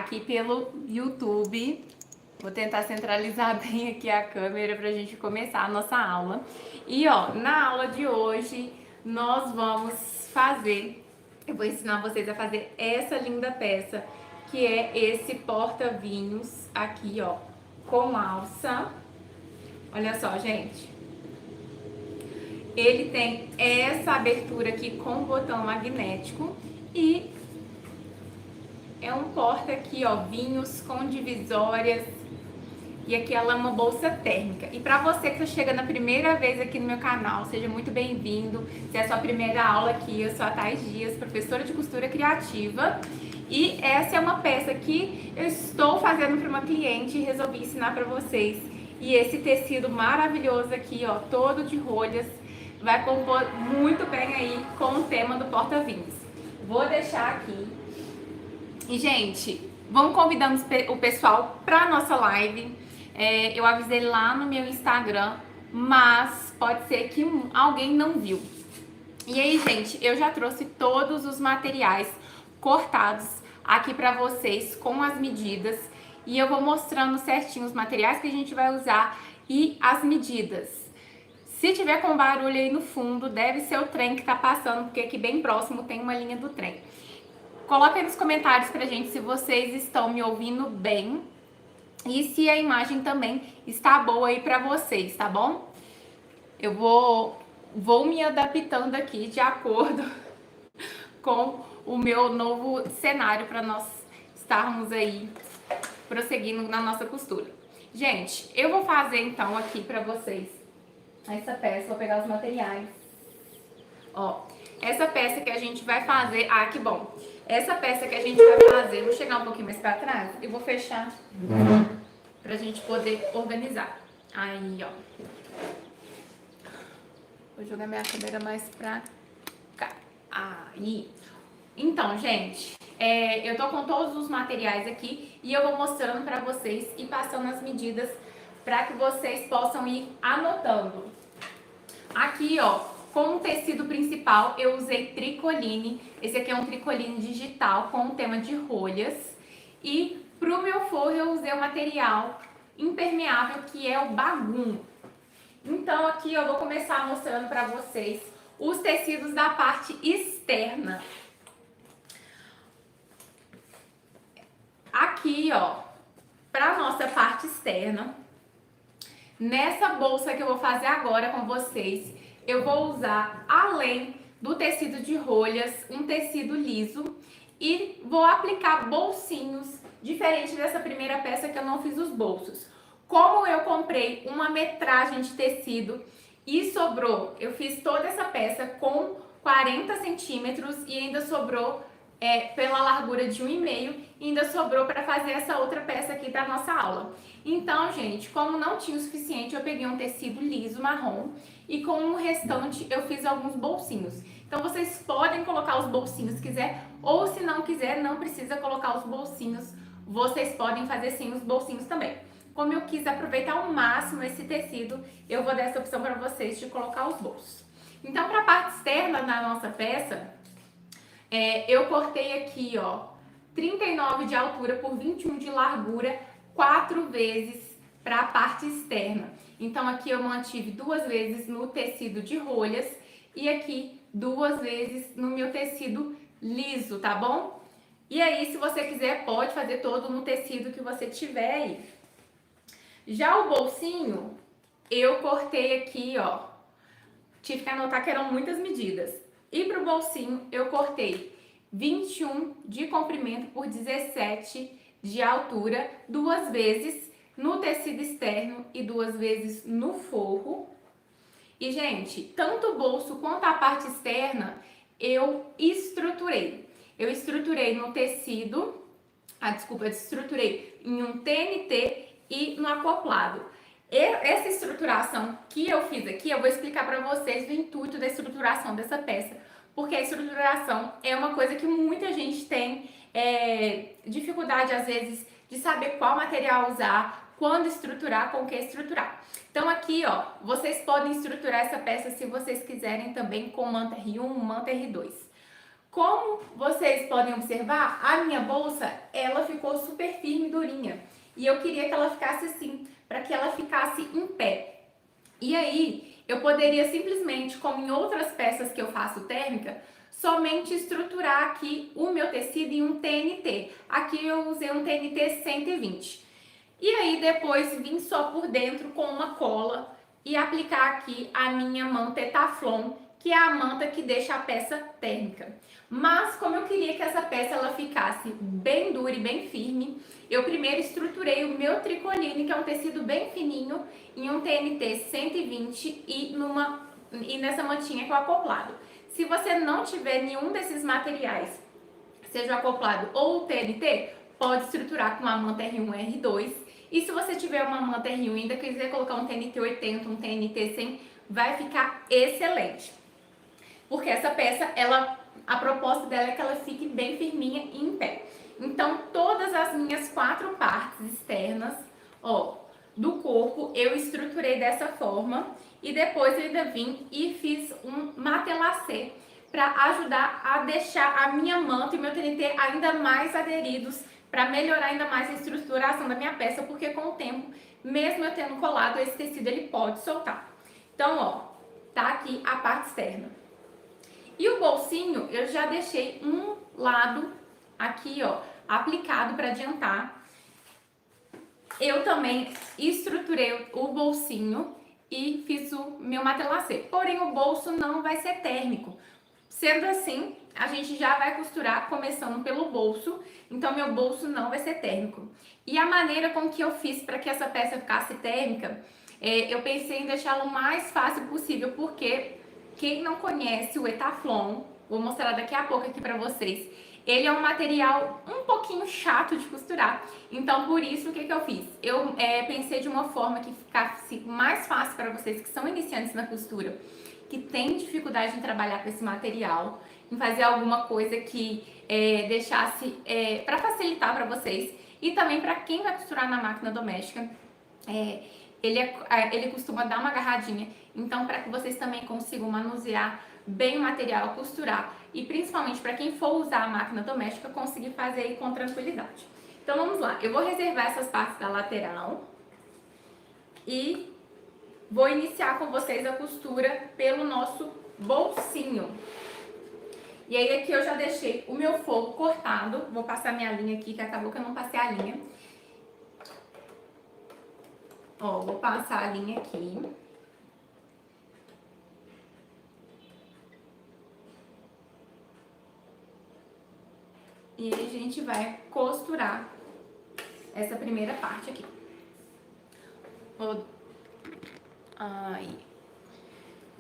aqui pelo YouTube. Vou tentar centralizar bem aqui a câmera pra gente começar a nossa aula. E ó, na aula de hoje nós vamos fazer, eu vou ensinar vocês a fazer essa linda peça, que é esse porta-vinhos aqui, ó, com alça. Olha só, gente. Ele tem essa abertura aqui com botão magnético e é um porta aqui, ó, vinhos com divisórias. E aqui ela é uma bolsa térmica. E para você que chega na primeira vez aqui no meu canal, seja muito bem-vindo. Se é a sua primeira aula aqui, eu sou a Thais Dias, professora de costura criativa. E essa é uma peça que eu estou fazendo para uma cliente e resolvi ensinar para vocês. E esse tecido maravilhoso aqui, ó, todo de rolhas, vai compor muito bem aí com o tema do porta-vinhos. Vou deixar aqui. E, gente, vamos convidando o pessoal para nossa live. Eu avisei lá no meu Instagram, mas pode ser que alguém não viu. E aí, gente, eu já trouxe todos os materiais cortados aqui para vocês com as medidas. E eu vou mostrando certinho os materiais que a gente vai usar e as medidas. Se tiver com barulho aí no fundo, deve ser o trem que tá passando, porque aqui bem próximo tem uma linha do trem. Coloca aí nos comentários pra gente se vocês estão me ouvindo bem e se a imagem também está boa aí pra vocês, tá bom? Eu vou me adaptando aqui de acordo com o meu novo cenário para nós estarmos aí prosseguindo na nossa costura. Gente, eu vou fazer então aqui pra vocês essa peça, vou pegar os materiais. Ó, essa peça que a gente vai fazer, que bom. Essa peça que a gente vai fazer, vou chegar um pouquinho mais pra trás e vou fechar pra gente poder organizar. Aí, ó. Vou jogar minha câmera mais pra cá. Aí. Então, gente, eu tô com todos os materiais aqui e eu vou mostrando pra vocês e passando as medidas pra que vocês possam ir anotando. Aqui, ó, com o tecido principal, eu usei tricoline. Esse aqui é um tricoline digital com o tema de rolhas. E pro meu forro eu usei o material impermeável, que é o bagum. Então aqui eu vou começar mostrando para vocês os tecidos da parte externa. Aqui, ó, pra nossa parte externa, nessa bolsa que eu vou fazer agora com vocês, eu vou usar, além do tecido de rolhas, um tecido liso e vou aplicar bolsinhos, diferente dessa primeira peça que eu não fiz os bolsos. Como eu comprei uma metragem de tecido e sobrou, eu fiz toda essa peça com 40 centímetros e ainda sobrou pela largura de 1,5 e ainda sobrou para fazer essa outra peça aqui da nossa aula. Então, gente, como não tinha o suficiente, eu peguei um tecido liso marrom e com o restante eu fiz alguns bolsinhos. Então, vocês podem colocar os bolsinhos se quiser, ou se não quiser, não precisa colocar os bolsinhos. Vocês podem fazer sim os bolsinhos também. Como eu quis aproveitar ao máximo esse tecido, eu vou dar essa opção para vocês de colocar os bolsos. Então, para a parte externa da nossa peça, eu cortei aqui, ó, 39 de altura por 21 de largura, 4 vezes para a parte externa. Então aqui eu mantive 2 vezes no tecido de rolhas e aqui 2 vezes no meu tecido liso, tá bom? E aí, se você quiser, pode fazer todo no tecido que você tiver aí. Já o bolsinho, eu cortei aqui, ó, tive que anotar que eram muitas medidas. E pro bolsinho, eu cortei 21 de comprimento por 17 de altura, 2 vezes no tecido externo e 2 vezes no forro. E, gente, tanto o bolso quanto a parte externa, eu estruturei. Eu estruturei no tecido, eu estruturei em um TNT e no acoplado. Essa estruturação que eu fiz aqui, eu vou explicar para vocês o intuito da estruturação dessa peça, porque a estruturação é uma coisa que muita gente tem dificuldade, às vezes, de saber qual material usar, quando estruturar, com o que estruturar. Então aqui, ó, vocês podem estruturar essa peça se vocês quiserem também com manta R1, manta R2. Como vocês podem observar, a minha bolsa, ela ficou super firme e durinha. E eu queria que ela ficasse assim, para que ela ficasse em pé. E aí, eu poderia simplesmente, como em outras peças que eu faço térmica, somente estruturar aqui o meu tecido em um TNT. Aqui eu usei um TNT 120. E aí, depois, vim só por dentro com uma cola e aplicar aqui a minha manta Etaflon, que é a manta que deixa a peça térmica. Mas como eu queria que essa peça ela ficasse bem dura e bem firme, eu primeiro estruturei o meu tricoline, que é um tecido bem fininho, em um TNT 120 e nessa mantinha que é o acoplado. Se você não tiver nenhum desses materiais, seja o acoplado ou o TNT, pode estruturar com a manta R1 R2. E se você tiver uma manta R1 e ainda quiser colocar um TNT 80, um TNT 100, vai ficar excelente. Porque essa peça, a proposta dela é que ela fique bem firminha e em pé. Então, todas as minhas 4 partes externas, ó, do corpo, eu estruturei dessa forma. E depois eu ainda vim e fiz um matelacê para ajudar a deixar a minha manta e meu TNT ainda mais aderidos, para melhorar ainda mais a estruturação da minha peça, porque com o tempo, mesmo eu tendo colado, esse tecido ele pode soltar. Então, ó, tá aqui a parte externa. E o bolsinho, eu já deixei um lado aqui, ó, aplicado para adiantar. Eu também estruturei o bolsinho e fiz o meu matelacê. Porém, o bolso não vai ser térmico. Sendo assim, a gente já vai costurar começando pelo bolso, então meu bolso não vai ser térmico. E a maneira com que eu fiz para que essa peça ficasse térmica, eu pensei em deixá-la o mais fácil possível, porque quem não conhece o Etaflon, vou mostrar daqui a pouco aqui para vocês, ele é um material um pouquinho chato de costurar. Então, por isso, o que eu fiz? Eu pensei de uma forma que ficasse mais fácil para vocês que são iniciantes na costura, que tem dificuldade em trabalhar com esse material, em fazer alguma coisa que deixasse para facilitar para vocês, e também para quem vai costurar na máquina doméstica. Ele costuma dar uma agarradinha, então para que vocês também consigam manusear bem o material, costurar, e principalmente para quem for usar a máquina doméstica, conseguir fazer aí com tranquilidade. Então vamos lá, eu vou reservar essas partes da lateral e vou iniciar com vocês a costura pelo nosso bolsinho. E aí aqui eu já deixei o meu forro cortado, vou passar minha linha aqui, que acabou que eu não passei a linha. Ó, vou passar a linha aqui. E aí a gente vai costurar essa primeira parte aqui. Aí.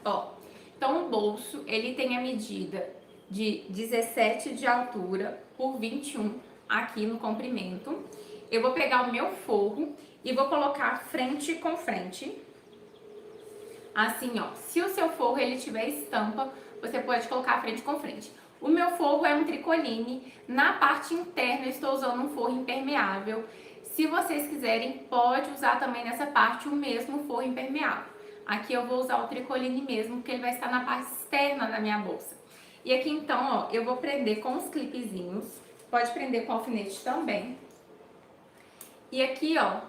Ó, então o bolso, ele tem a medida de 17 de altura por 21 aqui no comprimento. Eu vou pegar o meu forro e vou colocar frente com frente. Assim, ó. Se o seu forro ele tiver estampa, você pode colocar frente com frente. O meu forro é um tricoline. Na parte interna eu estou usando um forro impermeável. Se vocês quiserem, pode usar também nessa parte o mesmo forro impermeável. Aqui eu vou usar o tricoline mesmo, porque ele vai estar na parte externa da minha bolsa. E aqui então, ó, eu vou prender com os clipezinhos. Pode prender com alfinete também. E aqui, ó,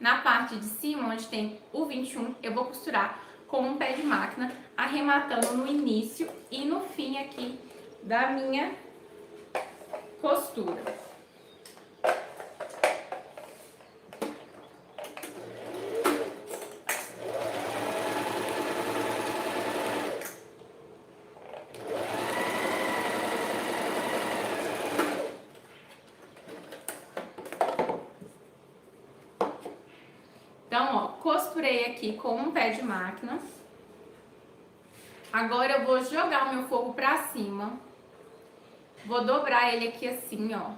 na parte de cima, onde tem o 21, eu vou costurar com um pé de máquina, arrematando no início e no fim aqui da minha costura. Então, ó, costurei aqui com um pé de máquina. Agora eu vou jogar o meu forro pra cima. Vou dobrar ele aqui assim, ó.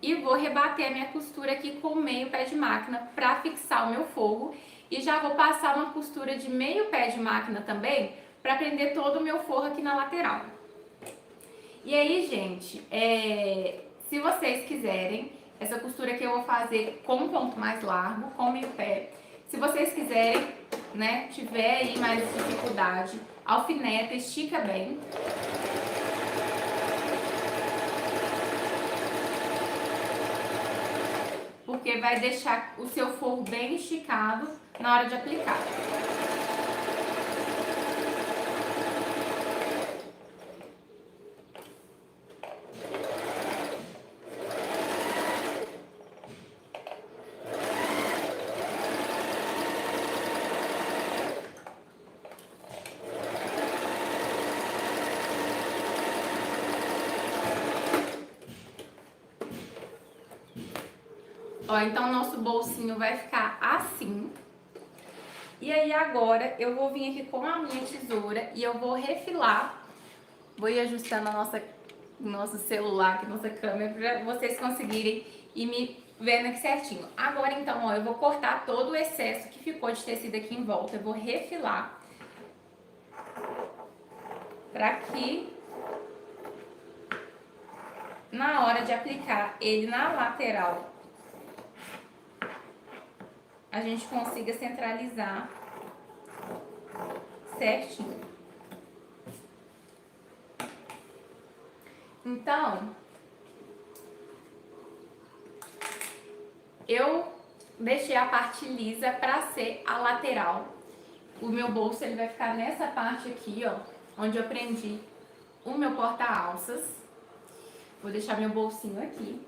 E vou rebater a minha costura aqui com meio pé de máquina pra fixar o meu forro. E já vou passar uma costura de meio pé de máquina também, pra prender todo o meu forro aqui na lateral. E aí, gente, se vocês quiserem, essa costura aqui eu vou fazer com um ponto mais largo, com meio pé. Se vocês quiserem, né, tiver aí mais dificuldade, alfineta, estica bem. porque vai deixar o seu forro bem esticado na hora de aplicar. Ó, então nosso bolsinho vai ficar assim. E aí agora eu vou vir aqui com a minha tesoura e eu vou refilar. Vou ir ajustando nosso celular aqui, nossa câmera, para vocês conseguirem ir me vendo aqui certinho. Agora então, ó, eu vou cortar todo o excesso que ficou de tecido aqui em volta. Eu vou refilar para que na hora de aplicar ele na lateral a gente consiga centralizar certinho. Então, eu deixei a parte lisa para ser a lateral. O meu bolso ele vai ficar nessa parte aqui, ó, onde eu prendi o meu porta-alças. Vou deixar meu bolsinho aqui.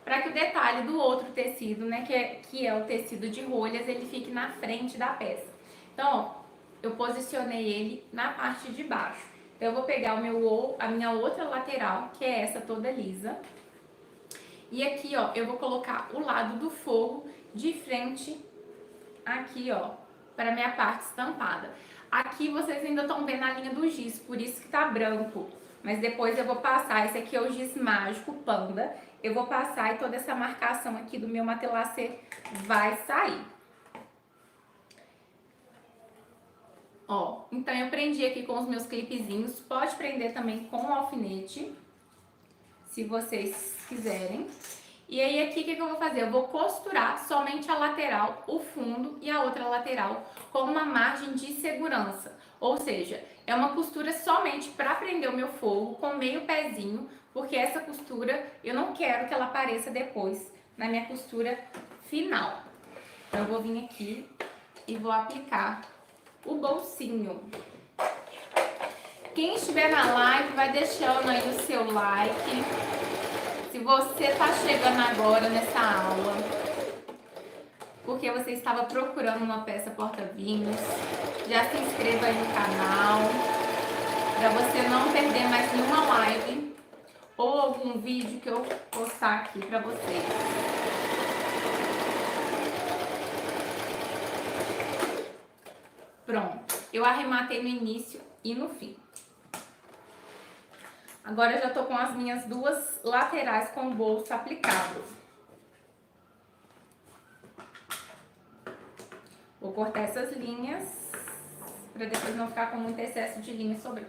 Para que o detalhe do outro tecido, né, que é o tecido de rolhas, ele fique na frente da peça. Então, ó, eu posicionei ele na parte de baixo. Então, eu vou pegar a minha outra lateral, que é essa toda lisa. E aqui, ó, eu vou colocar o lado do forro de frente aqui, ó, para minha parte estampada. Aqui vocês ainda estão vendo a linha do giz, por isso que tá branco. Mas depois eu vou passar, esse aqui é o giz mágico Panda. Eu vou passar e toda essa marcação aqui do meu matelacê vai sair. Ó, então eu prendi aqui com os meus clipezinhos. Pode prender também com o alfinete, se vocês quiserem. E aí aqui o que eu vou fazer? Eu vou costurar somente a lateral, o fundo e a outra lateral com uma margem de segurança. Ou seja, é uma costura somente para prender o meu forro com meio pezinho, porque essa costura eu não quero que ela apareça depois na minha costura final. Então eu vou vir aqui e vou aplicar o bolsinho. Quem estiver na live vai deixando aí o seu like. Se você está chegando agora nessa aula, porque você estava procurando uma peça porta-vinhos, já se inscreva aí no canal, para você não perder mais nenhuma live ou algum vídeo que eu postar aqui para vocês. Pronto, eu arrematei no início e no fim. Agora eu já tô com as minhas duas laterais com o bolso aplicado. Vou cortar essas linhas para depois não ficar com muito excesso de linha sobrando.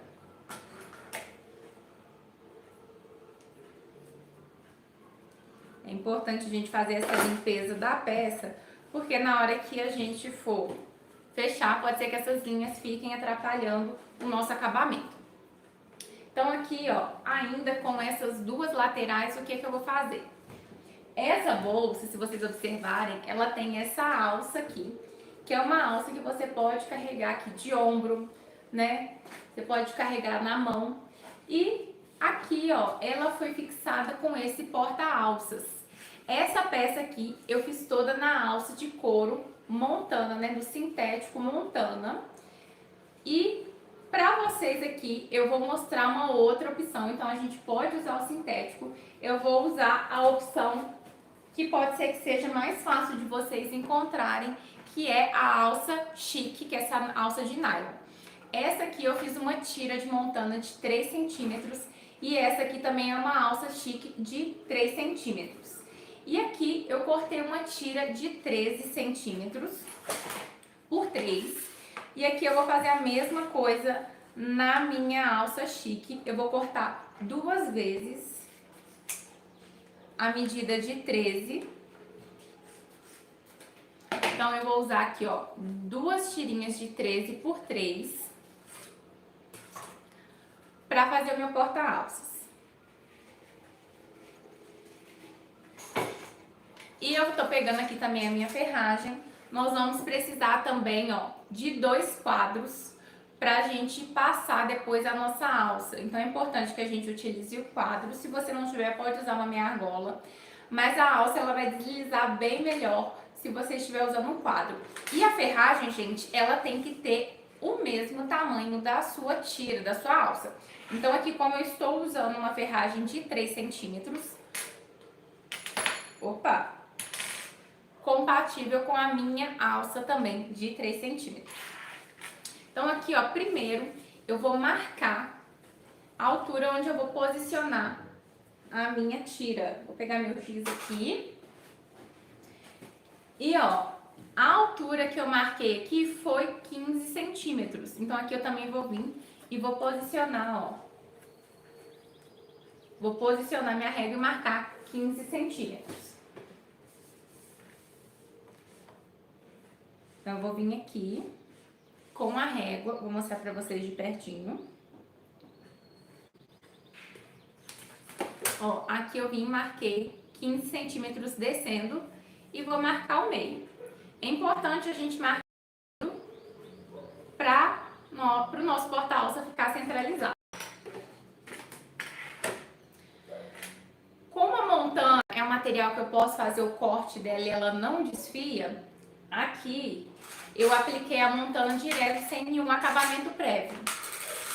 É importante a gente fazer essa limpeza da peça, porque na hora que a gente for fechar, pode ser que essas linhas fiquem atrapalhando o nosso acabamento. Então aqui, ó, ainda com essas duas laterais, o que que eu vou fazer? Essa bolsa, se vocês observarem, ela tem essa alça aqui, que é uma alça que você pode carregar aqui de ombro, né? Você pode carregar na mão. E aqui, ó, ela foi fixada com esse porta-alças. Essa peça aqui eu fiz toda na alça de couro montana, né? Do sintético montana. E para vocês aqui, eu vou mostrar uma outra opção. Então, a gente pode usar o sintético. Eu vou usar a opção que pode ser que seja mais fácil de vocês encontrarem, que é a alça chique, que é essa alça de nylon. Essa aqui eu fiz uma tira de montana de 3 centímetros e essa aqui também é uma alça chique de 3 centímetros. E aqui eu cortei uma tira de 13 centímetros por 3. E aqui eu vou fazer a mesma coisa na minha alça chique. Eu vou cortar 2 vezes a medida de 13. Então, eu vou usar aqui, ó, 2 tirinhas de 13 por 3 para fazer o meu porta-alças. E eu tô pegando aqui também a minha ferragem. Nós vamos precisar também, ó, de 2 quadros pra gente passar depois a nossa alça. Então é importante que a gente utilize o quadro. Se você não tiver, pode usar uma meia argola. Mas a alça, ela vai deslizar bem melhor se você estiver usando um quadro. E a ferragem, gente, ela tem que ter o mesmo tamanho da sua tira, da sua alça. Então aqui, como eu estou usando uma ferragem de 3 centímetros, opa, compatível com a minha alça também de 3 centímetros. Então aqui, ó, primeiro eu vou marcar a altura onde eu vou posicionar a minha tira. Vou pegar meu giz aqui. E, ó, a altura que eu marquei aqui foi 15 centímetros. Então aqui eu também vou vir e vou posicionar, ó. Vou posicionar minha régua e marcar 15 centímetros. Então eu vou vir aqui com a régua, vou mostrar pra vocês de pertinho. Ó, aqui eu vim e marquei 15 centímetros descendo e vou marcar o meio. É importante a gente marcar para o nosso porta-alça ficar centralizado. Como a montana é um material que eu posso fazer o corte dela e ela não desfia, aqui eu apliquei a montana direto sem nenhum acabamento prévio.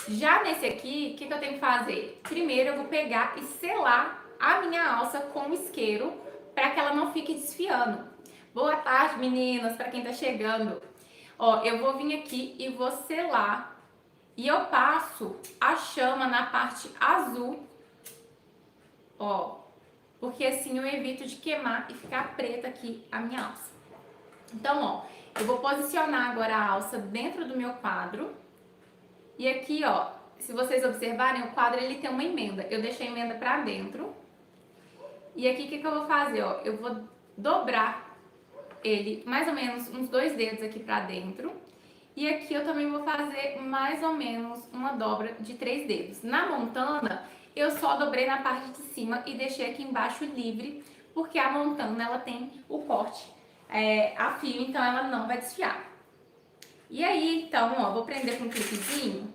Já nesse aqui, o que eu tenho que fazer? Primeiro eu vou pegar e selar a minha alça com isqueiro para que ela não fique desfiando. Boa tarde, meninas, para quem tá chegando. Ó, eu vou vir aqui e vou selar e eu passo a chama na parte azul, ó, porque assim eu evito de queimar e ficar preta aqui a minha alça. Então, ó, eu vou posicionar agora a alça dentro do meu quadro. E aqui, ó, se vocês observarem, o quadro ele tem uma emenda. Eu deixei a emenda pra dentro. E aqui, o que eu vou fazer, ó? Eu vou dobrar ele mais ou menos uns 2 dedos aqui pra dentro. E aqui eu também vou fazer mais ou menos uma dobra de 3 dedos. Na montana, eu só dobrei na parte de cima e deixei aqui embaixo livre, porque a montana, ela tem o corte a fio, então ela não vai desfiar. E aí, então, ó, vou prender com um clipezinho.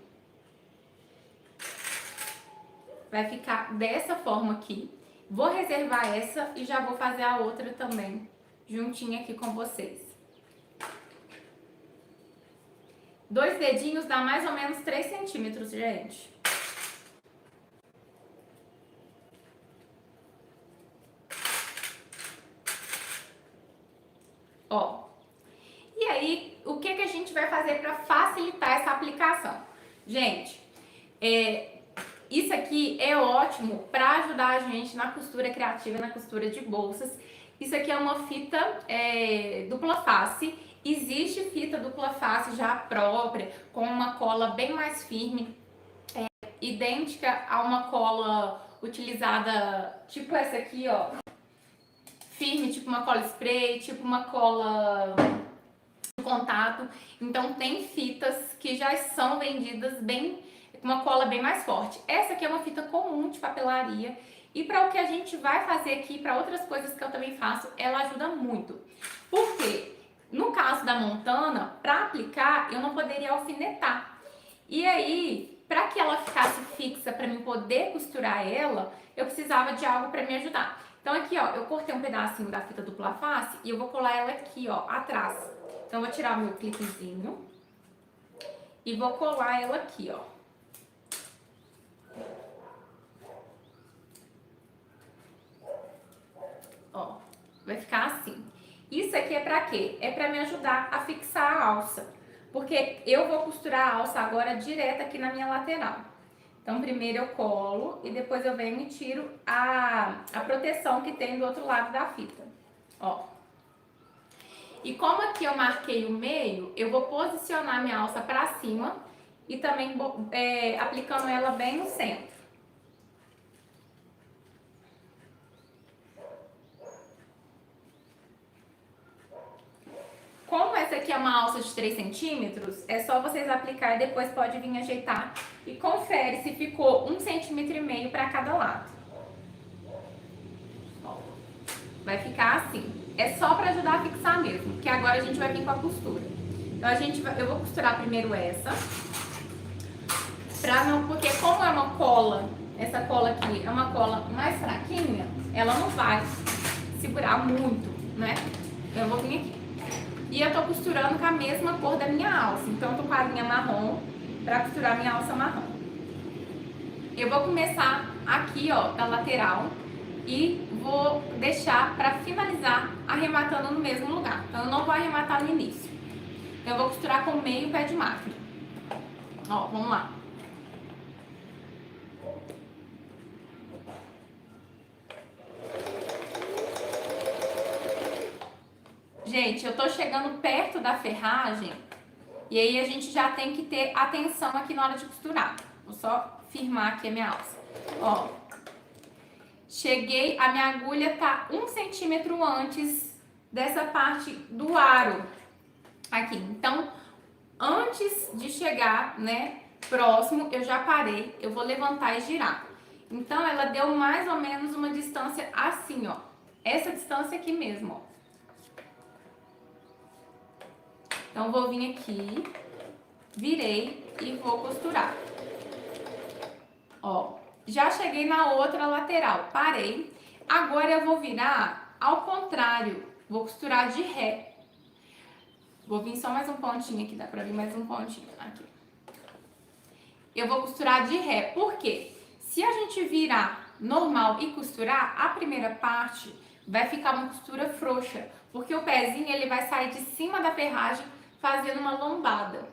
Vai ficar dessa forma aqui. Vou reservar essa e já vou fazer a outra também, juntinha aqui com vocês. 2 dedinhos dá mais ou menos 3 centímetros, gente. Ó. E aí, o que a gente vai fazer para facilitar essa aplicação? Gente, isso aqui é ótimo para ajudar a gente na costura criativa, na costura de bolsas. Isso aqui é uma fita dupla face. Existe fita dupla face já própria, com uma cola bem mais firme, idêntica a uma cola utilizada, tipo essa aqui, ó. Firme, tipo uma cola spray, tipo uma cola de contato. Então tem fitas que já são vendidas bem, com uma cola bem mais forte. Essa aqui é uma fita comum de papelaria. E para o que a gente vai fazer aqui, para outras coisas que eu também faço, ela ajuda muito. Por quê? No caso da montana, para aplicar, eu não poderia alfinetar. E aí, para que ela ficasse fixa, para mim poder costurar ela, eu precisava de algo para me ajudar. Então aqui, ó, eu cortei um pedacinho da fita dupla face e eu vou colar ela aqui, ó, atrás. Então eu vou tirar o meu clipezinho e vou colar ela aqui, ó. Ó, vai ficar assim. Isso aqui é pra quê? É pra me ajudar a fixar a alça. Porque eu vou costurar a alça agora direto aqui na minha lateral. Então, primeiro eu colo e depois eu venho e tiro a proteção que tem do outro lado da fita. Ó. E como aqui eu marquei o meio, eu vou posicionar minha alça pra cima e também aplicando ela bem no centro. Como essa aqui é uma alça de 3 centímetros, é só vocês aplicar e depois pode vir ajeitar. E confere se ficou 1,5 cm para cada lado. Ó, vai ficar assim. É só pra ajudar a fixar mesmo, porque agora a gente vai vir com a costura. Então eu vou costurar primeiro essa, porque como é uma cola, essa cola aqui é uma cola mais fraquinha, ela não vai segurar muito, né? Então eu vou vir aqui. E eu tô costurando com a mesma cor da minha alça, então eu tô com a linha marrom pra costurar minha alça marrom. Eu vou começar aqui, ó, da lateral e vou deixar pra finalizar arrematando no mesmo lugar. Então eu não vou arrematar no início. Eu vou costurar com meio pé de máquina. Ó, vamos lá. Gente, eu tô chegando perto da ferragem e aí a gente já tem que ter atenção aqui na hora de costurar. Vou só firmar aqui a minha alça. Ó, cheguei, a minha agulha tá 1 centímetro antes dessa parte do aro aqui. Então, antes de chegar, né, próximo, eu já parei, eu vou levantar e girar. Então, ela deu mais ou menos uma distância assim, ó. Essa distância aqui mesmo, ó. Então, vou vir aqui, virei e vou costurar. Ó, já cheguei na outra lateral, parei. Agora eu vou virar ao contrário, vou costurar de ré. Vou vir só mais um pontinho aqui, dá pra vir mais um pontinho aqui. Eu vou costurar de ré, por quê? Se a gente virar normal e costurar, a primeira parte vai ficar uma costura frouxa, porque o pezinho ele vai sair de cima da ferragem fazendo uma lombada.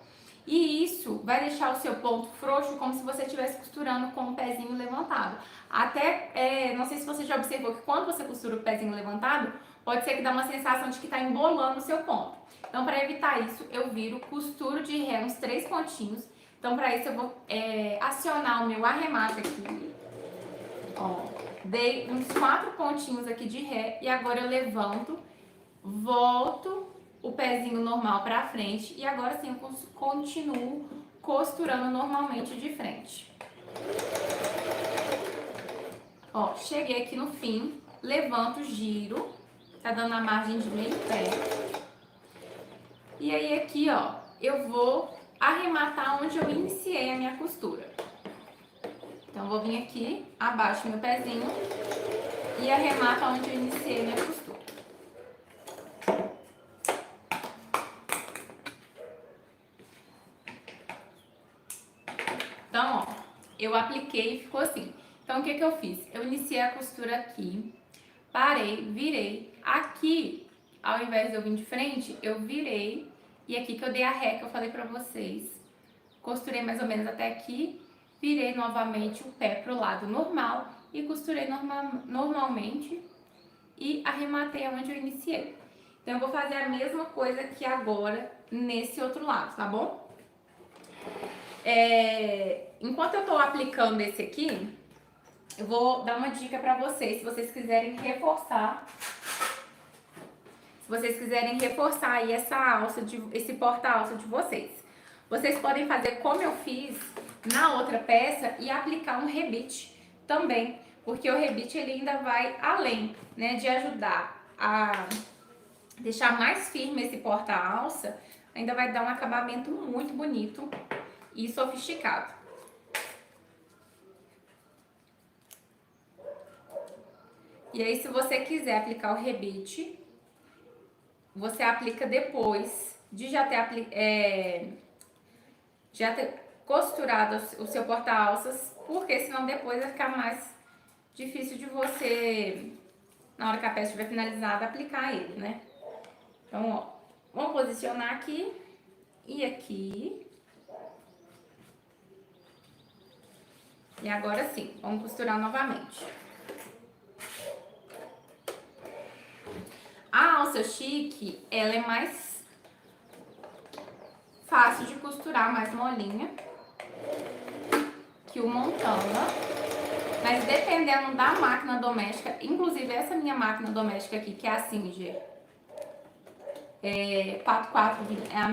E isso vai deixar o seu ponto frouxo como se você estivesse costurando com o pezinho levantado. Até, não sei se você já observou que quando você costura o pezinho levantado, pode ser que dá uma sensação de que está embolando o seu ponto. Então, para evitar isso, eu viro, costuro de ré uns 3 pontinhos. Então, para isso, eu vou acionar o meu arremate aqui. Ó, dei uns 4 pontinhos aqui de ré e agora eu levanto, volto o pezinho normal pra frente e agora sim eu continuo costurando normalmente de frente. Ó, cheguei aqui no fim, levanto, giro, tá dando a margem de meio pé. E aí aqui, ó, eu vou arrematar onde eu iniciei a minha costura. Então, vou vir aqui, abaixo meu pezinho e arremato onde eu iniciei a minha costura. Então, ó, eu apliquei e ficou assim. Então, o que que eu fiz? Eu iniciei a costura aqui, parei, virei. Aqui, ao invés de eu vir de frente, eu virei. E aqui que eu dei a ré que eu falei pra vocês. Costurei mais ou menos até aqui, virei novamente o pé pro lado normal e costurei normalmente e arrematei onde eu iniciei. Então, eu vou fazer a mesma coisa aqui agora nesse outro lado, tá bom? Enquanto eu tô aplicando esse aqui, eu vou dar uma dica pra vocês, se vocês quiserem reforçar. Se vocês quiserem reforçar aí essa alça, esse porta-alça de vocês. Vocês podem fazer como eu fiz na outra peça e aplicar um rebite também. Porque o rebite ele ainda vai além, né, de ajudar a deixar mais firme esse porta-alça, ainda vai dar um acabamento muito bonito e sofisticado. E aí, se você quiser aplicar o rebite, você aplica depois de já ter costurado o seu porta-alças, porque senão depois vai ficar mais difícil de você, na hora que a peça estiver finalizada, aplicar ele, né? Então, ó, vamos posicionar aqui e aqui. E agora sim, vamos costurar novamente. A alça chique, ela é mais fácil de costurar, mais molinha que o Montana. Mas dependendo da máquina doméstica, inclusive essa minha máquina doméstica aqui, que é a Singer 4420, é a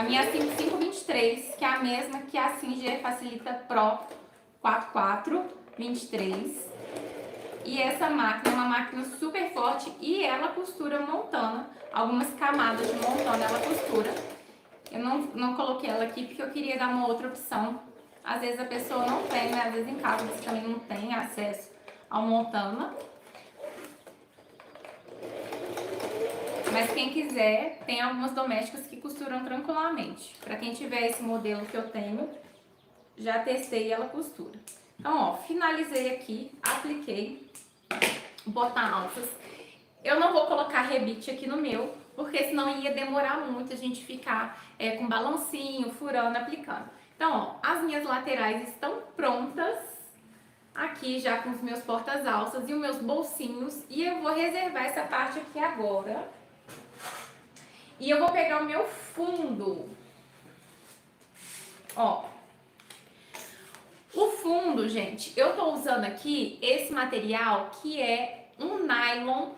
minha 5523, que é a mesma que a Singer Facilita Pro 4423. E essa máquina é uma máquina super forte e ela costura montana. Algumas camadas de montana ela costura. Eu não coloquei ela aqui porque eu queria dar uma outra opção. Às vezes a pessoa não tem, né? Às vezes em casa você também não tem acesso ao montana. Mas quem quiser, tem algumas domésticas que costuram tranquilamente. Para quem tiver esse modelo que eu tenho, já testei e ela costura. Então, ó, finalizei aqui, apliquei o porta-alças. Eu não vou colocar rebite aqui no meu, porque senão ia demorar muito a gente ficar com balancinho, furando, aplicando. Então, ó, as minhas laterais estão prontas. Aqui já com os meus portas-alças e os meus bolsinhos. E eu vou reservar essa parte aqui agora. E eu vou pegar o meu fundo. Ó. O fundo, gente, eu tô usando aqui esse material que é um nylon.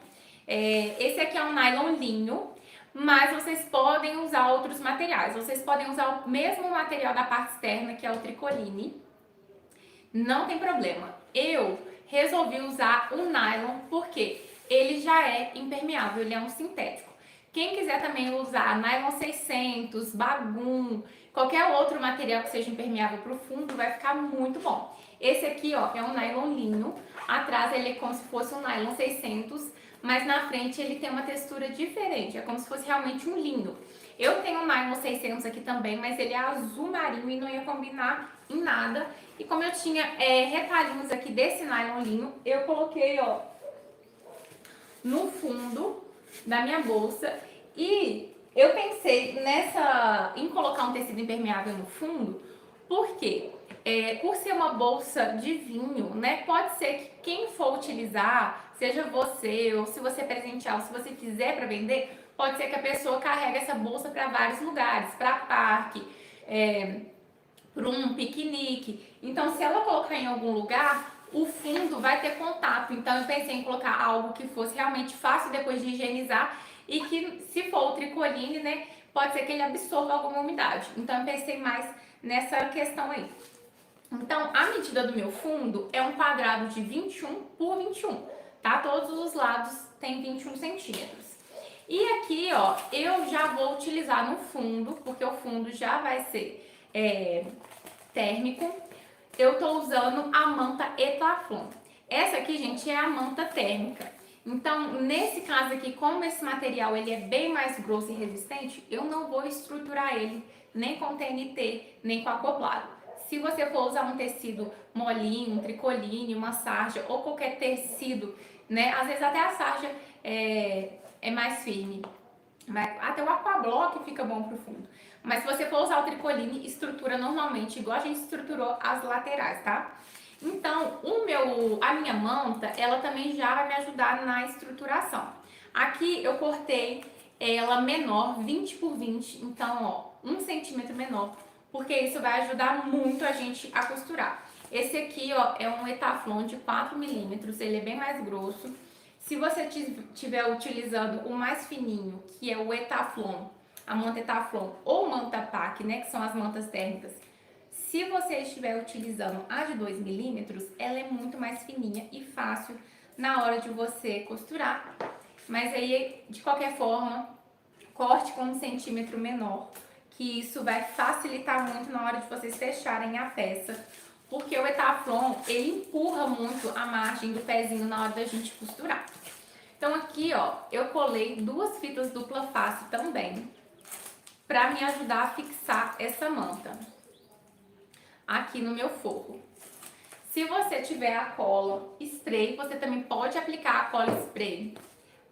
Esse aqui é um nylon linho, mas vocês podem usar outros materiais. Vocês podem usar o mesmo material da parte externa, que é o tricoline. Não tem problema. Eu resolvi usar o nylon porque ele já é impermeável, ele é um sintético. Quem quiser também usar nylon 600, bagum, qualquer outro material que seja impermeável para o fundo, vai ficar muito bom. Esse aqui, ó, é um nylon linho. Atrás ele é como se fosse um nylon 600, mas na frente ele tem uma textura diferente. É como se fosse realmente um linho. Eu tenho um nylon 600 aqui também, mas ele é azul marinho e não ia combinar em nada. E como eu tinha retalhinhos aqui desse nylon linho, eu coloquei, ó, no fundo da minha bolsa. E eu pensei em colocar um tecido impermeável no fundo, porque por ser uma bolsa de vinho, né, pode ser que quem for utilizar, seja você, ou se você presentear, ou se você fizer para vender, pode ser que a pessoa carregue essa bolsa para vários lugares, para parque, para um piquenique. Então, se ela colocar em algum lugar, o fundo vai ter contato. Então, eu pensei em colocar algo que fosse realmente fácil depois de higienizar e que, se for o tricoline, né, pode ser que ele absorva alguma umidade. Então, eu pensei mais nessa questão aí. Então, a medida do meu fundo é um quadrado de 21 por 21, tá? Todos os lados tem 21 centímetros. E aqui, ó, eu já vou utilizar no fundo, porque o fundo já vai ser térmico. Eu tô usando a manta Etaflon. Essa aqui, gente, é a manta térmica. Então, nesse caso aqui, como esse material ele é bem mais grosso e resistente, eu não vou estruturar ele nem com TNT, nem com acoplado. Se você for usar um tecido molinho, um tricoline, uma sarja ou qualquer tecido, né? Às vezes até a sarja é mais firme. Até o aquablock fica bom pro fundo. Mas se você for usar o tricoline, estrutura normalmente, igual a gente estruturou as laterais, tá? Então, a minha manta, ela também já vai me ajudar na estruturação. Aqui eu cortei ela menor, 20 por 20, então, ó, 1 centímetro menor, porque isso vai ajudar muito a gente a costurar. Esse aqui, ó, é um Etaflon de 4 milímetros, ele é bem mais grosso. Se você estiver utilizando o mais fininho, que é o Etaflon, a manta Etaflon ou manta PAC, né, que são as mantas térmicas, se você estiver utilizando a de 2 milímetros, ela é muito mais fininha e fácil na hora de você costurar. Mas aí, de qualquer forma, corte com 1 centímetro menor, que isso vai facilitar muito na hora de vocês fecharem a peça. Porque o Etaflon, ele empurra muito a margem do pezinho na hora da gente costurar. Então aqui, ó, eu colei 2 fitas dupla face também, pra me ajudar a fixar essa manta aqui no meu forro. Se você tiver a cola spray, você também pode aplicar a cola spray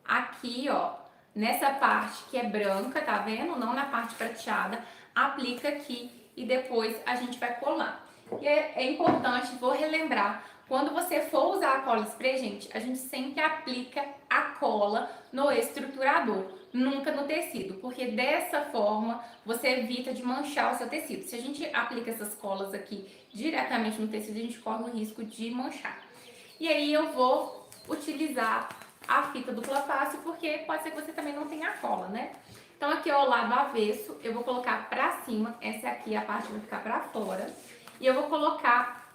aqui, ó, nessa parte que é branca, tá vendo? Não na parte prateada. Aplica aqui e depois a gente vai colar. E é importante, vou relembrar, quando você for usar a cola spray, gente, a gente sempre aplica a cola no estruturador, nunca no tecido, porque dessa forma você evita de manchar o seu tecido. Se a gente aplica essas colas aqui diretamente no tecido, a gente corre o risco de manchar. E aí eu vou utilizar a fita dupla face, porque pode ser que você também não tenha a cola, né? Então aqui, ó, o lado avesso, eu vou colocar pra cima, essa aqui, a parte vai ficar pra fora. E eu vou colocar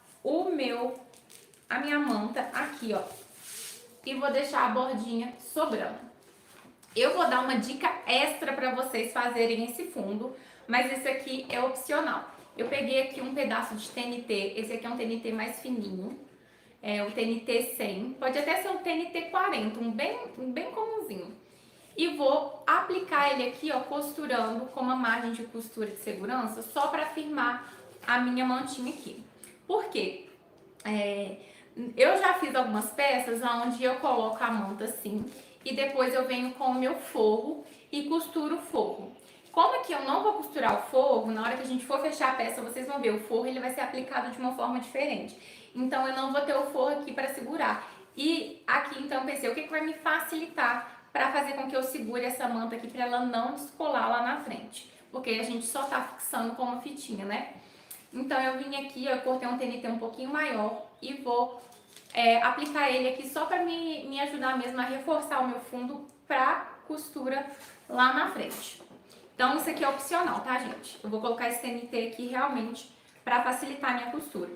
a minha manta aqui, ó, e vou deixar a bordinha sobrando. Eu vou dar uma dica extra para vocês fazerem esse fundo, mas esse aqui é opcional. Eu peguei aqui um pedaço de TNT, esse aqui é um TNT mais fininho, é o TNT 100, pode até ser um TNT 40, um bem comumzinho. E vou aplicar ele aqui, ó, costurando com uma margem de costura de segurança, só para firmar a minha mantinha aqui. Por quê? Eu já fiz algumas peças onde eu coloco a manta assim, e depois eu venho com o meu forro e costuro o forro. Como aqui eu não vou costurar o forro, na hora que a gente for fechar a peça, vocês vão ver, o forro ele vai ser aplicado de uma forma diferente. Então eu não vou ter o forro aqui para segurar. E aqui então eu pensei, o que vai me facilitar para fazer com que eu segure essa manta aqui para ela não descolar lá na frente? Porque a gente só tá fixando com uma fitinha, né? Então eu vim aqui, eu cortei um TNT um pouquinho maior e vou aplicar ele aqui só para me ajudar mesmo a reforçar o meu fundo para costura lá na frente. Então isso aqui é opcional, tá, gente? Eu vou colocar esse TNT aqui realmente para facilitar a minha costura.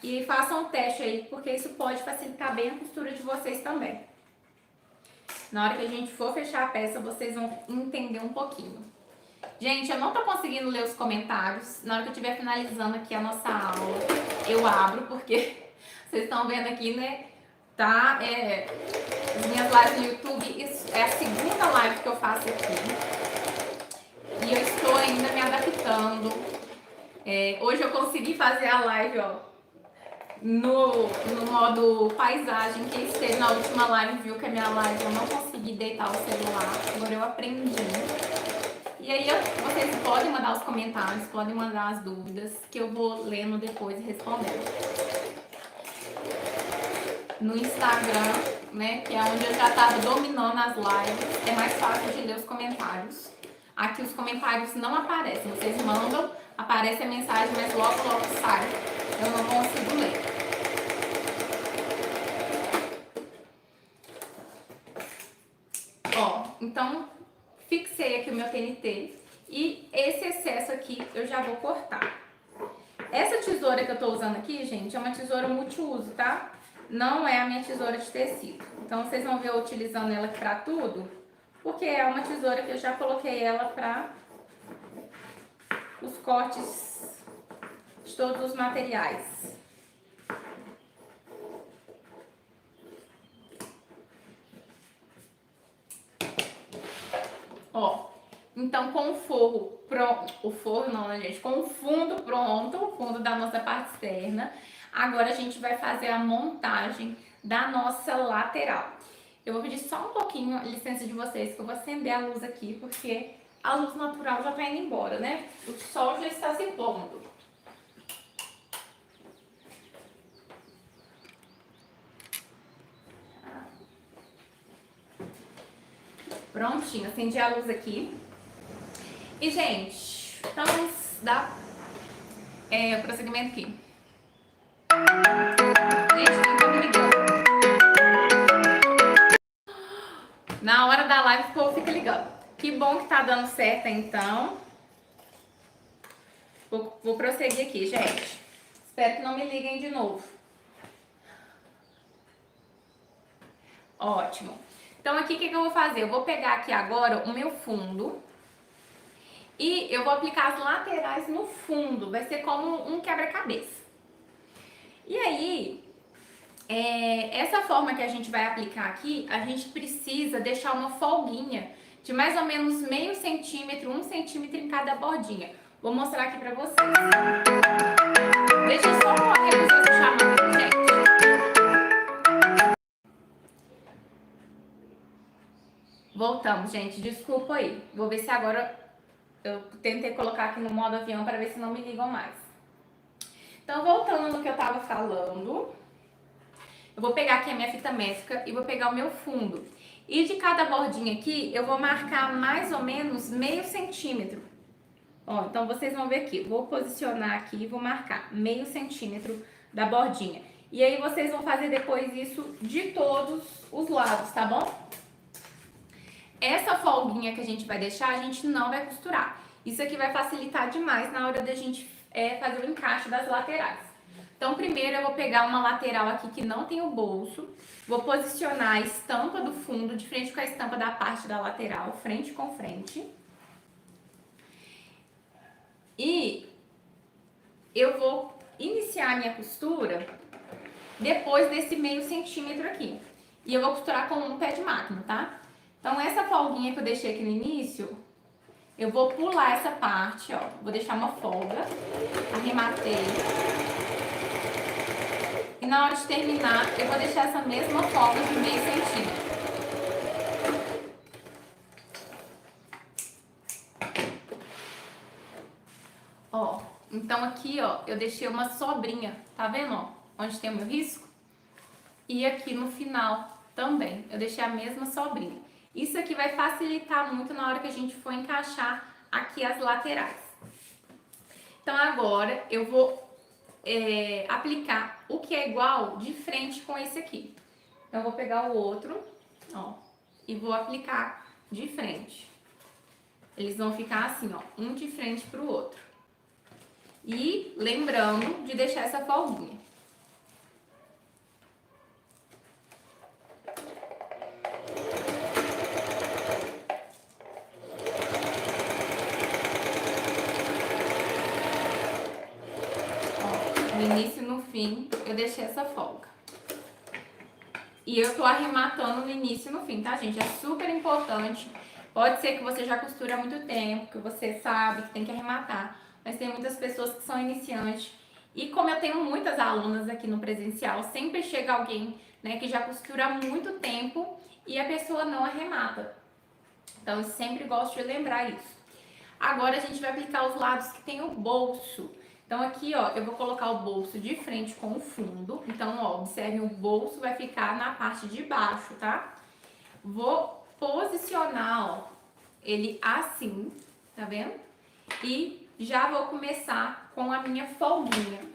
E façam um teste aí, porque isso pode facilitar bem a costura de vocês também. Na hora que a gente for fechar a peça, vocês vão entender um pouquinho. Gente, eu não tô conseguindo ler os comentários. Na hora que eu estiver finalizando aqui a nossa aula, eu abro, porque vocês estão vendo aqui, né? Tá? As minhas lives no YouTube, isso é a segunda live que eu faço aqui. E eu estou ainda me adaptando. Hoje eu consegui fazer a live, ó, no modo paisagem. Quem esteve na última live viu que a minha live eu não consegui deitar o celular. Agora eu aprendi. E aí vocês podem mandar os comentários, podem mandar as dúvidas, que eu vou lendo depois e respondendo. No Instagram, né, que é onde eu já estava dominando as lives, é mais fácil de ler os comentários. Aqui os comentários não aparecem, vocês mandam, aparece a mensagem, mas logo sai. Eu não consigo ler. Ó, então fixei aqui o meu TNT e esse excesso aqui eu já vou cortar. Essa tesoura que eu tô usando aqui, gente, é uma tesoura multiuso, tá? Não é a minha tesoura de tecido. Então vocês vão ver eu utilizando ela pra tudo, porque é uma tesoura que eu já coloquei ela pra os cortes de todos os materiais. Ó, então com o forro pronto, o forro não, né, gente? Com o fundo pronto, o fundo da nossa parte externa, agora a gente vai fazer a montagem da nossa lateral. Eu vou pedir só um pouquinho a licença de vocês, que eu vou acender a luz aqui, porque a luz natural já tá indo embora, né? O sol já está se pondo. Prontinho, acendi a luz aqui. E, gente, então vamos dar o prosseguimento aqui. Gente, quem tá me ligando? Na hora da live, o povo fica ligando. Que bom que tá dando certo, então. Vou prosseguir aqui, gente. Espero que não me liguem de novo. Ótimo. Então, aqui, o que eu vou fazer? Eu vou pegar aqui agora o meu fundo e eu vou aplicar as laterais no fundo. Vai ser como um quebra-cabeça. E aí, essa forma que a gente vai aplicar aqui, a gente precisa deixar uma folguinha de mais ou menos meio centímetro, 1 centímetro em cada bordinha. Vou mostrar aqui pra vocês. Deixa eu só revisar essa chamada, gente. Voltamos, gente. Desculpa aí. Vou ver se agora eu tentei colocar aqui no modo avião para ver se não me ligam mais. Então, voltando no que eu tava falando, eu vou pegar aqui a minha fita métrica e vou pegar o meu fundo. E de cada bordinha aqui, eu vou marcar mais ou menos meio centímetro. Ó, então vocês vão ver aqui. Vou posicionar aqui e vou marcar meio centímetro da bordinha. E aí vocês vão fazer depois isso de todos os lados, tá bom? Essa folguinha que a gente vai deixar, a gente não vai costurar. Isso aqui vai facilitar demais na hora da gente fazer o encaixe das laterais. Então, primeiro eu vou pegar uma lateral aqui que não tem o bolso, vou posicionar a estampa do fundo de frente com a estampa da parte da lateral, frente com frente. E eu vou iniciar a minha costura depois desse meio centímetro aqui. E eu vou costurar com um pé de máquina, tá? Então, essa folguinha que eu deixei aqui no início, eu vou pular essa parte, ó. Vou deixar uma folga, arrematei. E na hora de terminar, eu vou deixar essa mesma folga de meio centímetro. Ó, então aqui, ó, eu deixei uma sobrinha, tá vendo, ó? Onde tem o meu risco? E aqui no final também, eu deixei a mesma sobrinha. Isso aqui vai facilitar muito na hora que a gente for encaixar aqui as laterais. Então agora eu vou aplicar o que é igual de frente com esse aqui. Então eu vou pegar o outro, ó, e vou aplicar de frente. Eles vão ficar assim, ó, um de frente pro outro. E lembrando de deixar essa folguinha. No início e no fim, eu deixei essa folga. E eu tô arrematando no início e no fim, tá, gente? É super importante. Pode ser que você já costura há muito tempo, que você sabe que tem que arrematar. Mas tem muitas pessoas que são iniciantes. E como eu tenho muitas alunas aqui no presencial, sempre chega alguém, né, que já costura há muito tempo e a pessoa não arremata. Então, eu sempre gosto de lembrar isso. Agora, a gente vai aplicar os lados que tem o bolso. Então, aqui, ó, eu vou colocar o bolso de frente com o fundo. Então, ó, observem, o bolso vai ficar na parte de baixo, tá? Vou posicionar, ó, ele assim, tá vendo? E já vou começar com a minha folguinha.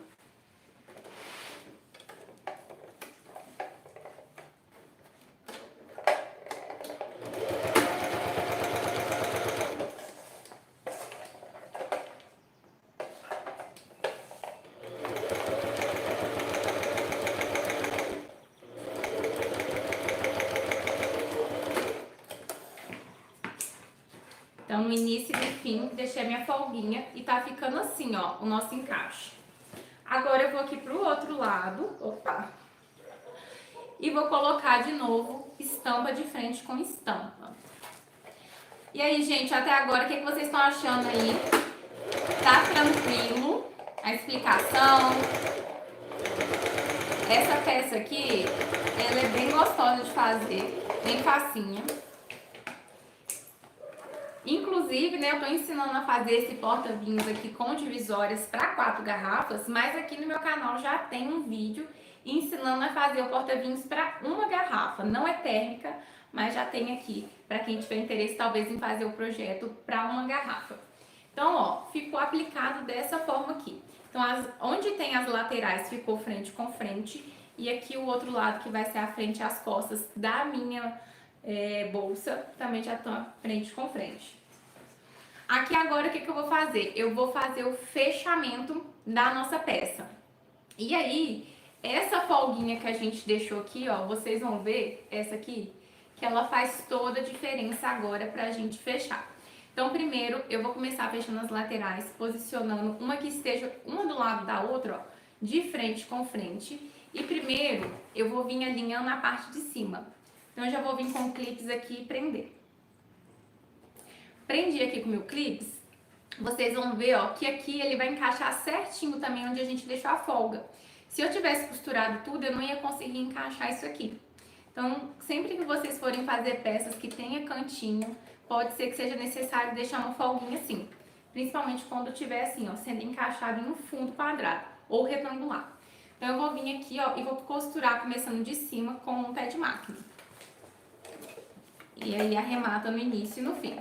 Então, no início e no fim, deixei a minha folguinha e tá ficando assim, ó, o nosso encaixe. Agora, eu vou aqui pro outro lado, opa, e vou colocar de novo estampa de frente com estampa. E aí, gente, até agora, o que vocês estão achando aí? Tá tranquilo a explicação? Essa peça aqui, ela é bem gostosa de fazer, bem facinha. Inclusive, né, eu tô ensinando a fazer esse porta-vinhos aqui com divisórias para 4 garrafas, mas aqui no meu canal já tem um vídeo ensinando a fazer o porta-vinhos para uma garrafa. Não é térmica, mas já tem aqui para quem tiver interesse talvez em fazer o projeto para uma garrafa. Então, ó, ficou aplicado dessa forma aqui. Então, onde tem as laterais ficou frente com frente e aqui o outro lado que vai ser a frente e as costas da minha bolsa também já estão frente com frente. Aqui agora o que eu vou fazer? Eu vou fazer o fechamento da nossa peça. E aí, essa folguinha que a gente deixou aqui, ó, vocês vão ver, essa aqui, que ela faz toda a diferença agora pra gente fechar. Então, primeiro, eu vou começar fechando as laterais, posicionando uma que esteja uma do lado da outra, ó, de frente com frente. E primeiro, eu vou vir alinhando a parte de cima. Então, eu já vou vir com clipes aqui e prender. Prendi aqui com o meu clipes, vocês vão ver, ó, que aqui ele vai encaixar certinho também onde a gente deixou a folga. Se eu tivesse costurado tudo, eu não ia conseguir encaixar isso aqui. Então, sempre que vocês forem fazer peças que tenha cantinho, pode ser que seja necessário deixar uma folguinha assim. Principalmente quando tiver assim, ó, sendo encaixado em um fundo quadrado ou retangular. Então, eu vou vir aqui, ó, e vou costurar começando de cima com um pé de máquina. E aí, arremata no início e no fim.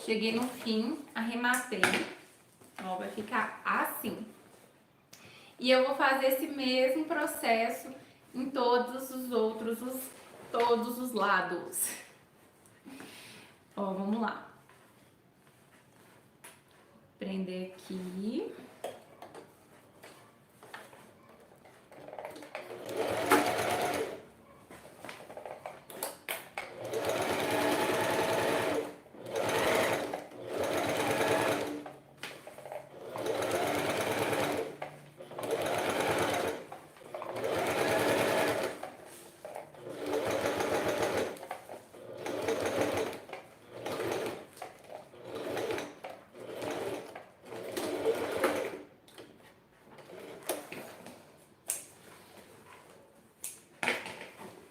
cheguei no fim, arrematei. Ó, vai ficar assim. E eu vou fazer esse mesmo processo em todos os lados. Ó, vamos lá. Prender aqui.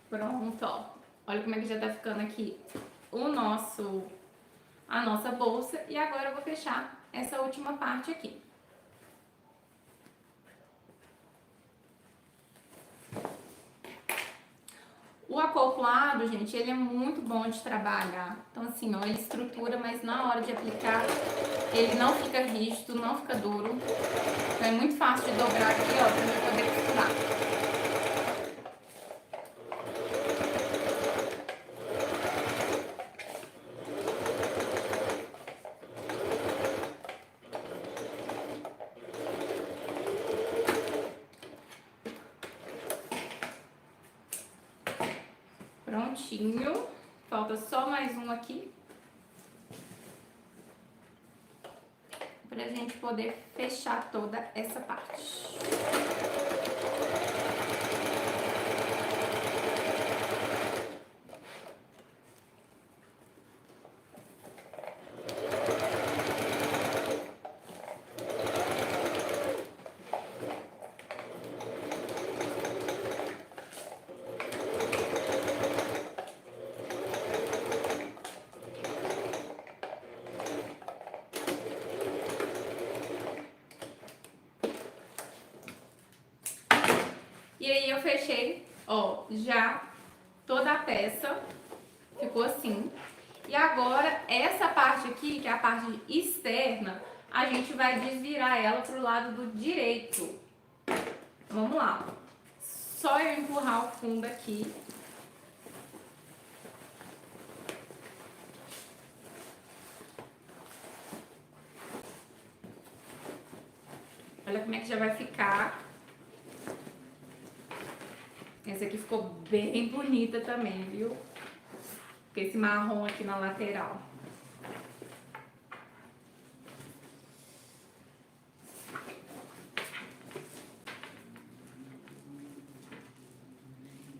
Pronto, ó. Olha como é que já tá ficando aqui a nossa bolsa. E agora eu vou fechar essa última parte aqui. O acoplado, gente, ele é muito bom de trabalhar. Então, assim, ó, ele estrutura, mas na hora de aplicar, ele não fica rígido, não fica duro. Então, é muito fácil de dobrar aqui, ó, pra eu poder costurar. Prontinho. Falta só mais um aqui. Pra gente poder fechar toda essa parte. E aí eu fechei, ó, já toda a peça, ficou assim. E agora, essa parte aqui, que é a parte externa, a gente vai desvirar ela pro lado do direito. Vamos lá. Só eu empurrar o fundo aqui. Olha como é que já vai ficar. Essa aqui ficou bem bonita também, viu? Com esse marrom aqui na lateral.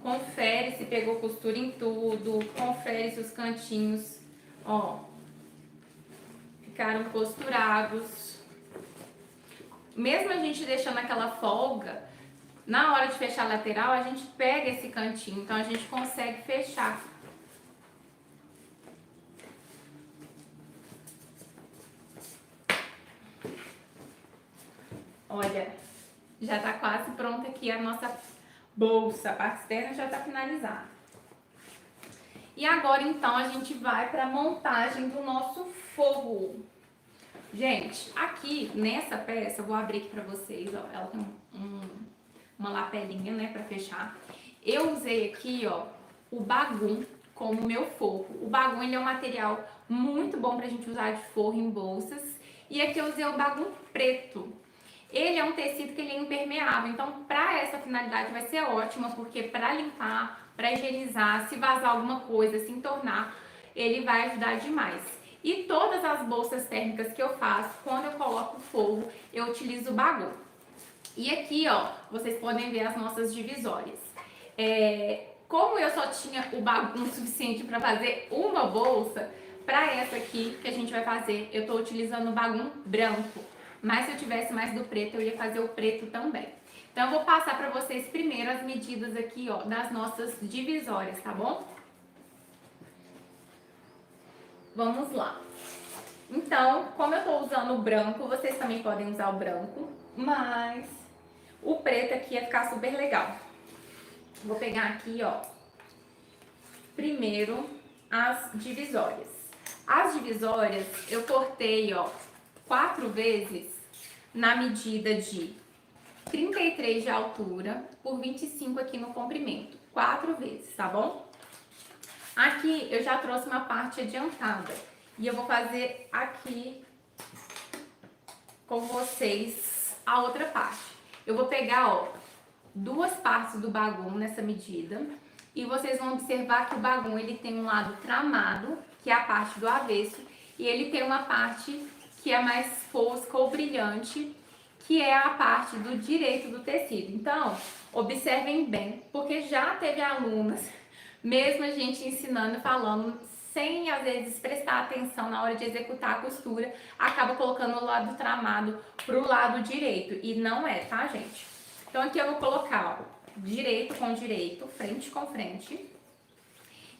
Confere se pegou costura em tudo. Confere se os cantinhos, ó, ficaram costurados. Mesmo a gente deixando aquela folga, na hora de fechar a lateral, a gente pega esse cantinho, então a gente consegue fechar. Olha, já tá quase pronta aqui a nossa bolsa, a parte externa já tá finalizada. E agora, então, a gente vai pra montagem do nosso forro. Gente, aqui nessa peça, eu vou abrir aqui pra vocês, ó, ela tem uma lapelinha, né, pra fechar. Eu usei aqui, ó, o bagum como meu forro. O bagum, ele é um material muito bom pra gente usar de forro em bolsas. E aqui eu usei o bagum preto. Ele é um tecido que ele é impermeável, então pra essa finalidade vai ser ótima, porque pra limpar, pra higienizar, se vazar alguma coisa, se entornar, ele vai ajudar demais. E todas as bolsas térmicas que eu faço, quando eu coloco forro, eu utilizo o bagum. E aqui, ó, vocês podem ver as nossas divisórias. Como eu só tinha o bagum suficiente para fazer uma bolsa, para essa aqui que a gente vai fazer, eu tô utilizando o bagum branco. Mas se eu tivesse mais do preto, eu ia fazer o preto também. Então, eu vou passar para vocês primeiro as medidas aqui, ó, das nossas divisórias, tá bom? Vamos lá. Então, como eu tô usando o branco, vocês também podem usar o branco, mas o preto aqui ia ficar super legal. Vou pegar aqui, ó, primeiro as divisórias. As divisórias eu cortei, ó, 4 vezes na medida de 33 de altura por 25 aqui no comprimento. 4 vezes, tá bom? Aqui eu já trouxe uma parte adiantada. E eu vou fazer aqui com vocês a outra parte. Eu vou pegar, ó, 2 partes do bagum nessa medida. E vocês vão observar que o bagum, ele tem um lado tramado, que é a parte do avesso. E ele tem uma parte que é mais fosca ou brilhante, que é a parte do direito do tecido. Então, observem bem, porque já teve alunas, mesmo a gente ensinando e falando, sem às vezes prestar atenção na hora de executar a costura, acaba colocando o lado tramado pro lado direito. E não é, tá, gente? Então aqui eu vou colocar, ó, direito com direito, frente com frente.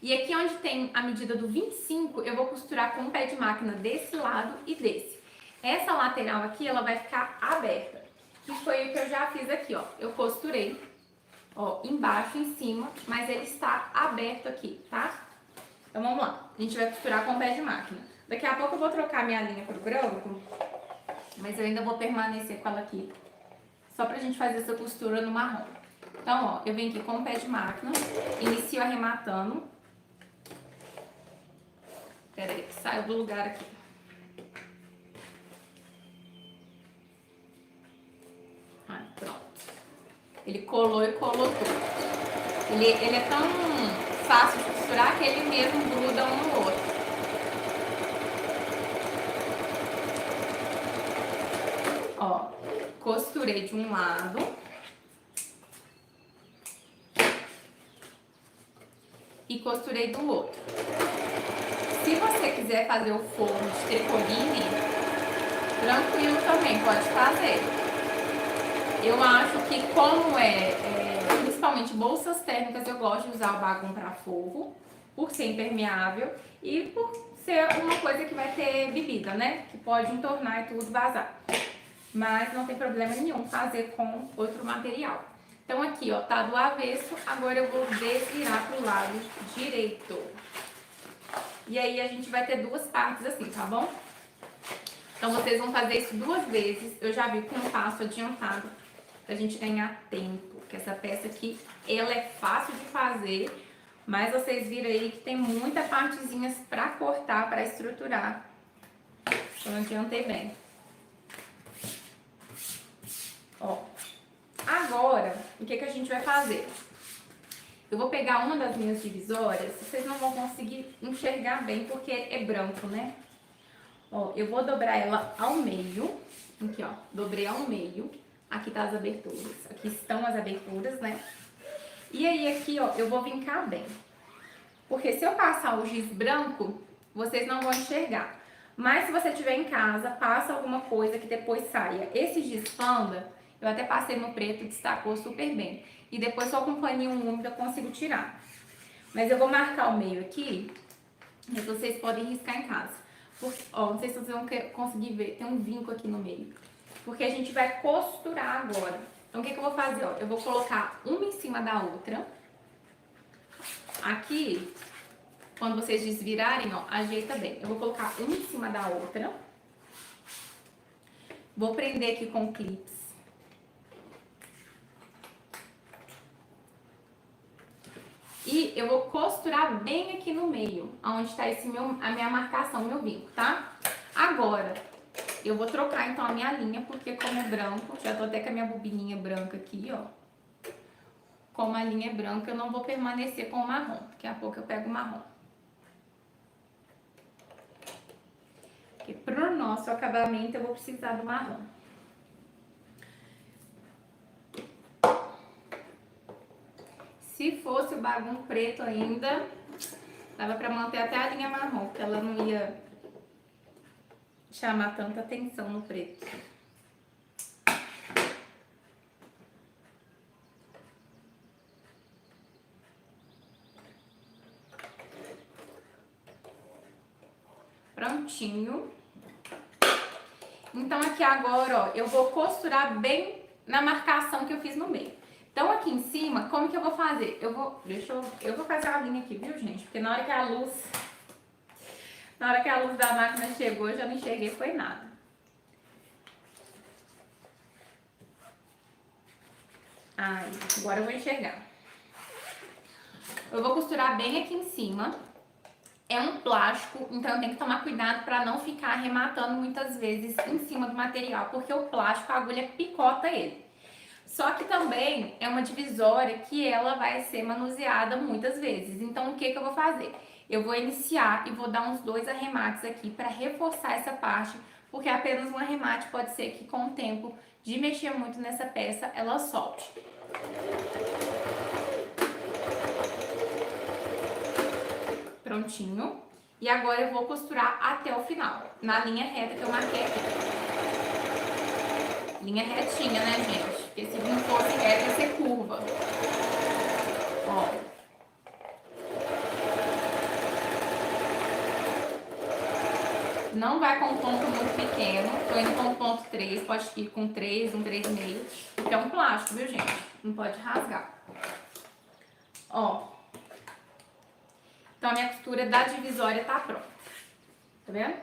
E aqui onde tem a medida do 25, eu vou costurar com o pé de máquina desse lado e desse. Essa lateral aqui, ela vai ficar aberta. Que foi o que eu já fiz aqui, ó. Eu costurei, ó, embaixo e em cima, mas ele está aberto aqui, tá? Então vamos lá. A gente vai costurar com o pé de máquina. Daqui a pouco eu vou trocar minha linha pro branco, mas eu ainda vou permanecer com ela aqui, só pra gente fazer essa costura no marrom. Então, ó, eu venho aqui com o pé de máquina, inicio arrematando. Pera aí, saiu do lugar aqui. Pronto. Ele colou e colou tudo. Ele é tão fácil de costurar que ele mesmo gruda um no outro. Ó, costurei de um lado. E costurei do outro. Se você quiser fazer o forro de tricoline, tranquilo também, pode fazer. Eu acho que como principalmente bolsas térmicas, eu gosto de usar o bagum para forro, por ser impermeável e por ser uma coisa que vai ter bebida, né? Que pode entornar e tudo vazar. Mas não tem problema nenhum fazer com outro material. Então aqui, ó, tá do avesso, agora eu vou desvirar pro lado direito. E aí a gente vai ter 2 partes assim, tá bom? Então vocês vão fazer isso 2 vezes, eu já vi com um passo adiantado, pra gente ganhar tempo. Porque essa peça aqui, ela é fácil de fazer, mas vocês viram aí que tem muita partezinhas pra cortar, pra estruturar. Então eu adiantei bem. Ó. Agora, o que a gente vai fazer? Eu vou pegar uma das minhas divisórias, vocês não vão conseguir enxergar bem porque é branco, né? Ó, eu vou dobrar ela ao meio, aqui ó, dobrei ao meio, aqui tá as aberturas, aqui estão as aberturas, né? E aí aqui ó, eu vou vincar bem, porque se eu passar o giz branco, vocês não vão enxergar. Mas se você tiver em casa, passa alguma coisa que depois saia. Esse giz panda, eu até passei no preto e destacou super bem. E depois só com um paninho úmido eu consigo tirar. Mas eu vou marcar o meio aqui, e vocês podem riscar em casa. Porque, ó, não sei se vocês vão conseguir ver, tem um vinco aqui no meio. Porque a gente vai costurar agora. Então o que eu vou fazer? Ó, eu vou colocar uma em cima da outra. Aqui, quando vocês desvirarem, ó, ajeita bem. Eu vou colocar uma em cima da outra. Vou prender aqui com clips. E eu vou costurar bem aqui no meio, onde tá a minha marcação, meu vinco, tá? Agora, eu vou trocar então a minha linha, porque como é branco, já tô até com a minha bobininha branca aqui, ó. Como a linha é branca, eu não vou permanecer com o marrom. Daqui a pouco eu pego o marrom. Porque pro nosso acabamento eu vou precisar do marrom. Se fosse o bagum preto ainda, dava pra manter até a linha marrom, porque ela não ia chamar tanta atenção no preto. Prontinho. Então aqui agora, ó, eu vou costurar bem na marcação que eu fiz no meio. Então aqui em cima, como que eu vou fazer? Eu vou fazer a linha aqui, viu, gente? Porque na hora que a luz Na hora que a luz da máquina chegou, eu já não enxerguei, foi nada. Aí, agora eu vou enxergar. Eu vou costurar bem aqui em cima. É um plástico, então eu tenho que tomar cuidado para não ficar arrematando muitas vezes em cima do material, porque o plástico, a agulha picota ele. Só que também é uma divisória que ela vai ser manuseada muitas vezes. Então, o que eu vou fazer? Eu vou iniciar e vou dar uns 2 arremates aqui para reforçar essa parte, porque apenas um arremate pode ser que com o tempo de mexer muito nessa peça, ela solte. Prontinho. E agora eu vou costurar até o final, na linha reta que eu marquei aqui. Linha retinha, né, gente? Porque se não fosse reta, ia ser curva. Ó. Não vai com um ponto muito pequeno. Tô indo com um ponto 3, pode ir com 3, um 3,5. Porque é um plástico, viu, gente? Não pode rasgar. Ó. Então, a minha costura da divisória tá pronta. Tá vendo?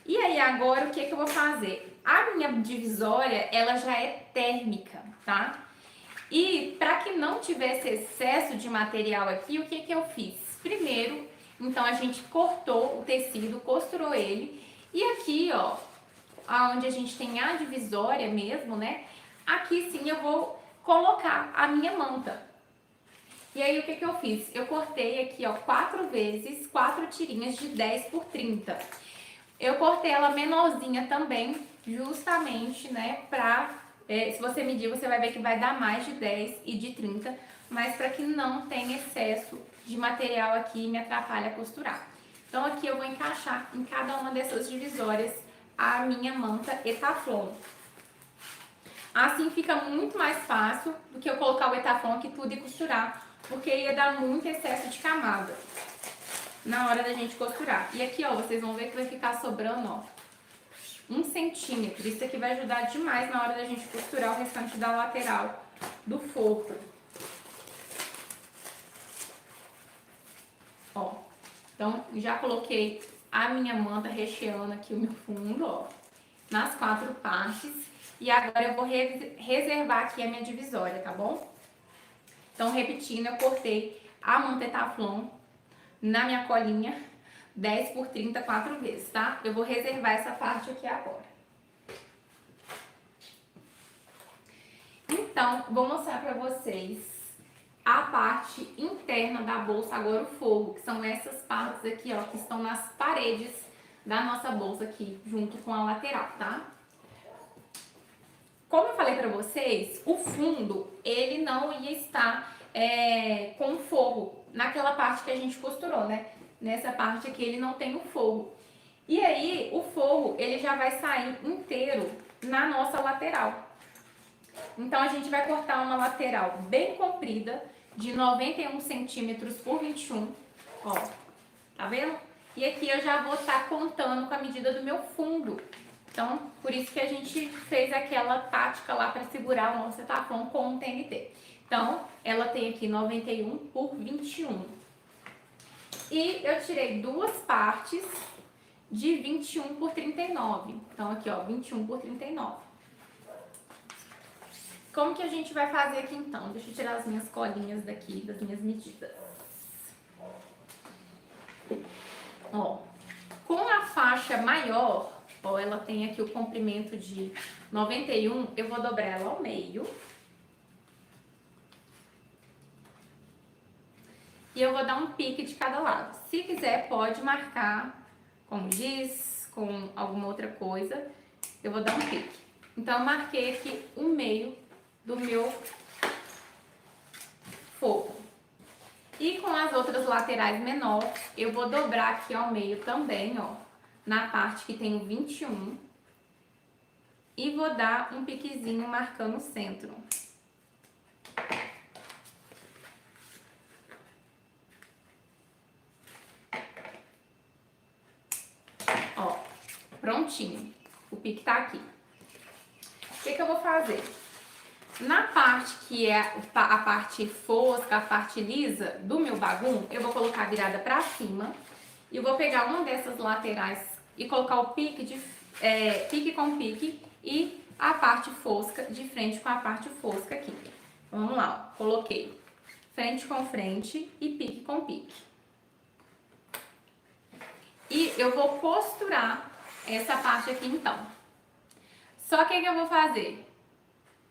E aí, agora, o que eu vou fazer? A minha divisória, ela já é térmica, tá? E para que não tivesse excesso de material aqui, o que eu fiz? Primeiro, então, a gente cortou o tecido, costurou ele. E aqui, ó, onde a gente tem a divisória mesmo, né? Aqui, sim, eu vou colocar a minha manta. E aí, o que eu fiz? Eu cortei aqui, ó, 4 vezes, 4 tirinhas de 10 por 30. Eu cortei ela menorzinha também, justamente, né, se você medir, você vai ver que vai dar mais de 10 e de 30, mas para que não tenha excesso de material aqui e me atrapalhe a costurar. Então, aqui eu vou encaixar em cada uma dessas divisórias a minha manta Etaflon. Assim fica muito mais fácil do que eu colocar o Etaflon aqui tudo e costurar, porque ia dar muito excesso de camada na hora da gente costurar. E aqui, ó, vocês vão ver que vai ficar sobrando, ó, 1 centímetro. Isso aqui vai ajudar demais na hora da gente costurar o restante da lateral do forro. Ó, então já coloquei a minha manta recheando aqui o meu fundo, ó, nas 4 partes. E agora eu vou reservar aqui a minha divisória, tá bom? Então, repetindo, eu cortei a manta Etaflon na minha colinha 10 por 30, 4 vezes, tá? Eu vou reservar essa parte aqui agora. Então, vou mostrar pra vocês a parte interna da bolsa, agora o forro, que são essas partes aqui, ó, que estão nas paredes da nossa bolsa aqui, junto com a lateral, tá? Como eu falei pra vocês, o fundo, ele não ia estar com o forro naquela parte que a gente costurou, né? Nessa parte aqui ele não tem o forro. E aí, o forro, ele já vai sair inteiro na nossa lateral. Então, a gente vai cortar uma lateral bem comprida, de 91 centímetros por 21, ó, tá vendo? E aqui eu já vou estar contando com a medida do meu fundo. Então, por isso que a gente fez aquela tática lá para segurar o nosso Etaflon com o TNT. Então, ela tem aqui 91 por 21. E eu tirei 2 partes de 21 por 39. Então, aqui, ó, 21 por 39. Como que a gente vai fazer aqui, então? Deixa eu tirar as minhas colinhas daqui, das minhas medidas. Ó, com a faixa maior, ó, ela tem aqui o comprimento de 91, eu vou dobrar ela ao meio. E eu vou dar um pique de cada lado. Se quiser, pode marcar com giz, com alguma outra coisa. Eu vou dar um pique. Então, eu marquei aqui o meio do meu forro. E com as outras laterais menores, eu vou dobrar aqui ao meio também, ó, na parte que tem o 21. E vou dar um piquezinho marcando o centro. Ó, prontinho. O pique tá aqui. O que eu vou fazer? Na parte que é a parte fosca, a parte lisa do meu bagum, eu vou colocar virada pra cima E vou pegar uma dessas laterais e colocar o pique, pique com pique e a parte fosca de frente com a parte fosca aqui. Vamos lá, ó. Coloquei frente com frente e pique com pique. E eu vou costurar essa parte aqui então. Só que o que eu vou fazer?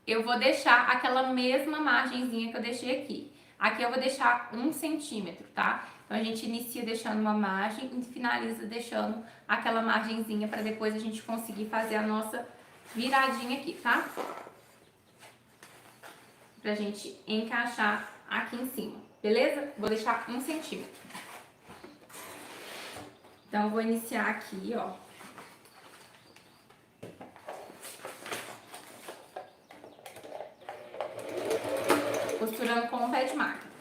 Eu vou deixar aquela mesma margenzinha que eu deixei aqui. Aqui eu vou deixar 1 centímetro, tá? Então, a gente inicia deixando uma margem e finaliza deixando aquela margenzinha para depois a gente conseguir fazer a nossa viradinha aqui, tá? Pra gente encaixar aqui em cima, beleza? Vou deixar 1 centímetro. Então, eu vou iniciar aqui, ó. Costurando com o pé de máquina.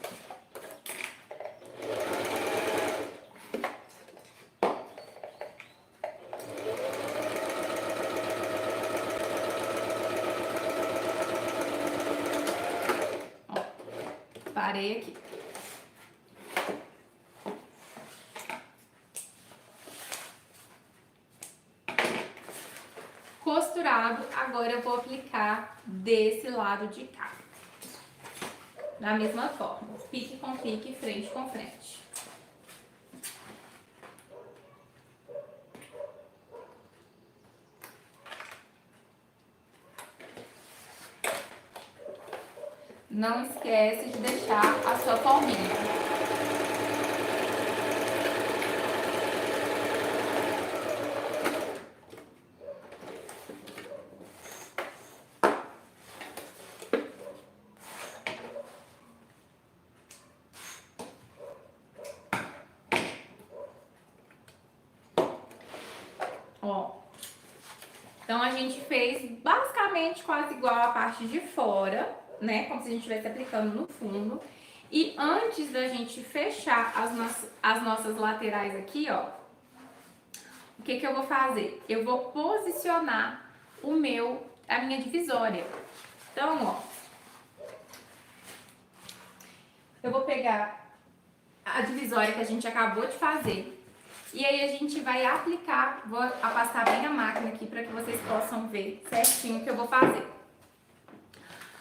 Ó, parei aqui. Costurado, agora eu vou aplicar desse lado de cá. Da mesma forma, pique com pique, frente com frente. Não esquece de deixar a sua palminha. Ó, então a gente fez basicamente quase igual a parte de fora, né? Como se a gente estivesse aplicando no fundo. E antes da gente fechar as nossas laterais aqui, ó, o que que eu vou fazer? Eu vou posicionar a minha divisória. Então, ó, eu vou pegar a divisória que a gente acabou de fazer. E aí a gente vai aplicar, vou afastar bem a máquina aqui para que vocês possam ver certinho o que eu vou fazer.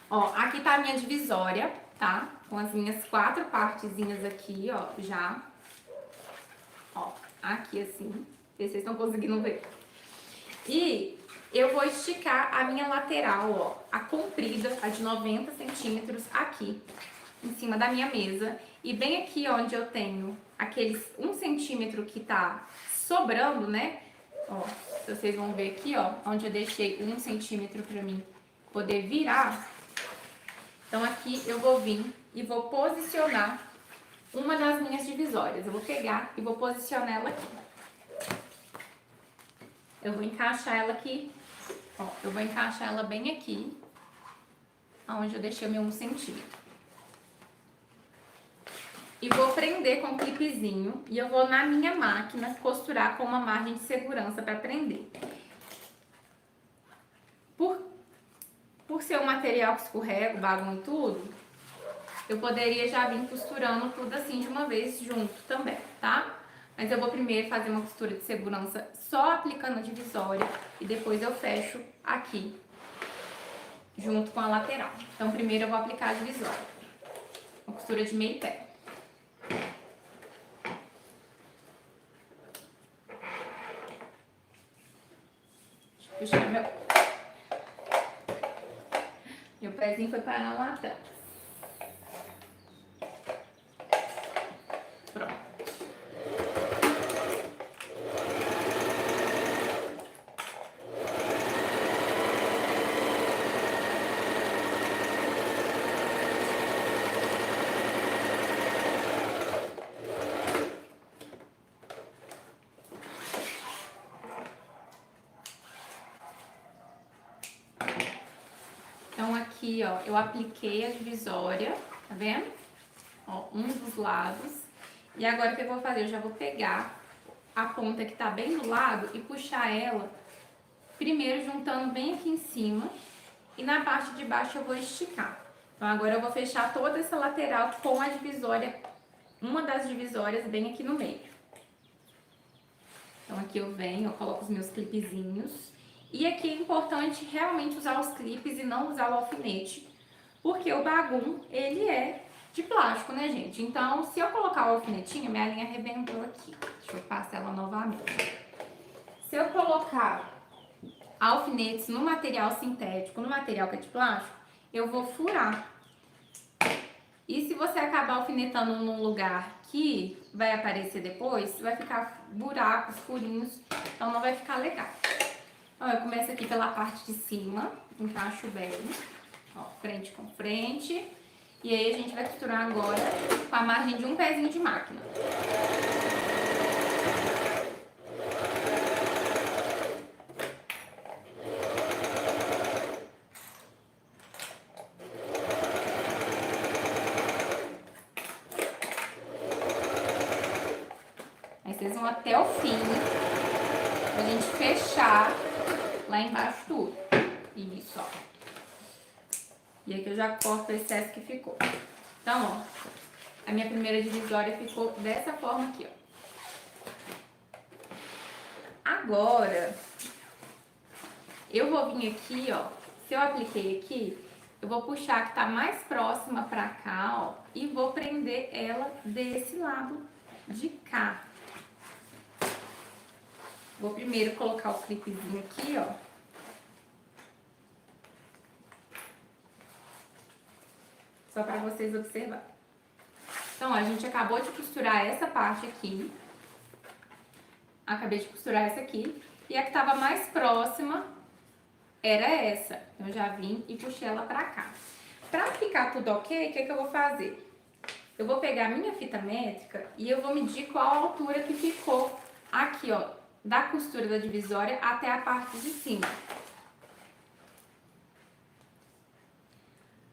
Ó, aqui tá a minha divisória, tá? Com as minhas 4 partezinhas aqui, ó, já. Ó, aqui assim, não sei se vocês estão conseguindo ver. E eu vou esticar a minha lateral, ó, a comprida, a de 90 centímetros aqui, em cima da minha mesa. E bem aqui onde eu tenho aqueles 1 centímetro que tá sobrando, né? Ó, vocês vão ver aqui, ó, onde eu deixei 1 centímetro pra mim poder virar. Então, aqui eu vou vir e vou posicionar uma das minhas divisórias. Eu vou pegar e vou posicionar ela aqui. Eu vou encaixar ela aqui, ó, eu vou encaixar ela bem aqui, onde eu deixei o meu 1 centímetro. E vou prender com um clipezinho e eu vou na minha máquina costurar com uma margem de segurança para prender. Por ser um material que escorrega, bagulho e tudo, eu poderia já vir costurando tudo assim de uma vez junto também, tá? Mas eu vou primeiro fazer uma costura de segurança só aplicando a divisória e depois eu fecho aqui junto com a lateral. Então primeiro eu vou aplicar a divisória. Uma costura de meio pé. Deixa eu puxar meu pezinho foi parar na lata. Pronto. Então, aqui, ó, eu apliquei a divisória, tá vendo? Ó, um dos lados. E agora o que eu vou fazer? Eu já vou pegar a ponta que tá bem do lado e puxar ela, primeiro juntando bem aqui em cima. E na parte de baixo eu vou esticar. Então, agora eu vou fechar toda essa lateral com a divisória, uma das divisórias bem aqui no meio. Então aqui eu venho, eu coloco os meus clipezinhos. E aqui é importante realmente usar os clipes e não usar o alfinete, porque o bagum, ele é de plástico, né, gente? Então, se eu colocar o alfinetinho, minha linha arrebentou aqui. Deixa eu passar ela novamente. Se eu colocar alfinetes no material sintético, no material que é de plástico, eu vou furar. E se você acabar alfinetando num lugar que vai aparecer depois, vai ficar buracos, furinhos, então não vai ficar legal. Então, eu começo aqui pela parte de cima, encaixo bem, ó, frente com frente. E aí a gente vai costurar agora com a margem de um pezinho de máquina. Aí vocês vão até o fim, pra gente fechar lá embaixo tudo. Isso, ó. E aqui eu já corto o excesso que ficou. Então, ó, a minha primeira divisória ficou dessa forma aqui, ó. Agora, eu vou vir aqui, ó, se eu apliquei aqui, eu vou puxar a que tá mais próxima pra cá, ó, e vou prender ela desse lado de cá. Vou primeiro colocar o clipezinho aqui, ó. Só pra vocês observarem. Então, ó, a gente acabou de costurar essa parte aqui. Acabei de costurar essa aqui. E a que tava mais próxima era essa. Então, eu já vim e puxei ela pra cá. Pra ficar tudo ok, o que eu vou fazer? Eu vou pegar a minha fita métrica e eu vou medir qual a altura que ficou aqui, ó, da costura da divisória até a parte de cima.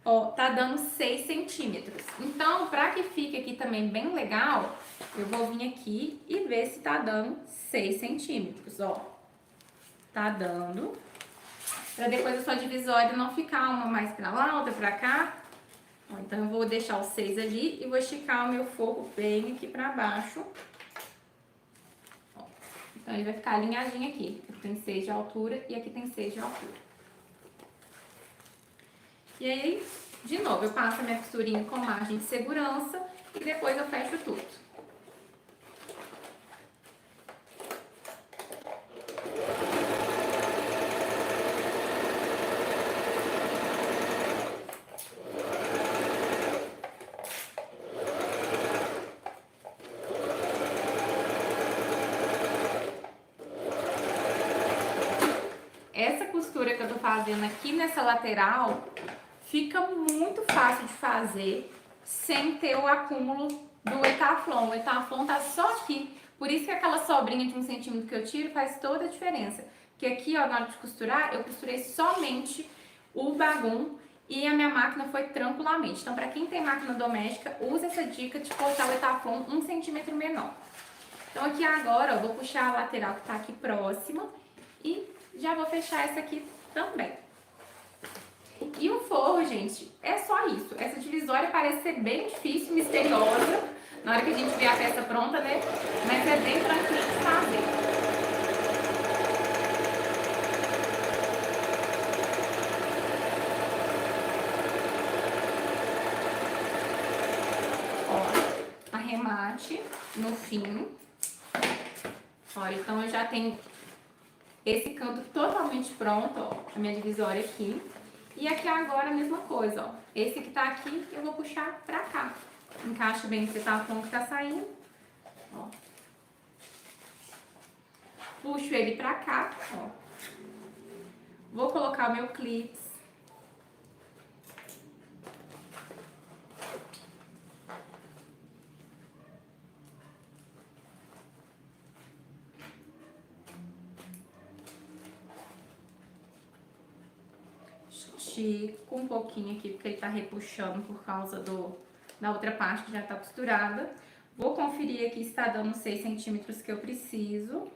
Ó, tá dando 6 centímetros. Então, pra que fique aqui também bem legal, eu vou vir aqui e ver se tá dando 6 centímetros, ó. Tá dando. Pra depois a sua divisória não ficar uma mais pra lá, outra pra cá. Ó, então, eu vou deixar os 6 ali e vou esticar o meu forro bem aqui pra baixo. Ó, então, ele vai ficar alinhadinho aqui. Aqui tem 6 de altura e aqui tem 6 de altura. E aí, de novo, eu passo a minha costurinha com margem de segurança e depois eu fecho tudo. Essa costura que eu tô fazendo aqui nessa lateral fica muito fácil de fazer sem ter o acúmulo do etaflon. O etaflon tá só aqui, por isso que aquela sobrinha de 1 centímetro que eu tiro faz toda a diferença. Porque aqui, ó, na hora de costurar, eu costurei somente o bagum e a minha máquina foi tranquilamente. Então, pra quem tem máquina doméstica, use essa dica de cortar o etaflon 1 centímetro menor. Então, aqui agora, ó, vou puxar a lateral que tá aqui próxima e já vou fechar essa aqui também. E o forro, gente, é só isso. Essa divisória parece ser bem difícil, misteriosa, na hora que a gente vê a peça pronta, né? Mas é bem tranquilo de fazer. Ó, arremate no fim. Olha, então eu já tenho esse canto totalmente pronto, ó, a minha divisória aqui. E aqui agora a mesma coisa, ó. Esse que tá aqui, eu vou puxar pra cá. Encaixa bem esse etaflon que tá saindo, ó. Puxo ele pra cá, ó. Vou colocar o meu clips. Estico um pouquinho aqui, porque ele tá repuxando por causa da outra parte que já tá costurada. Vou conferir aqui se tá dando 6 centímetros que eu preciso.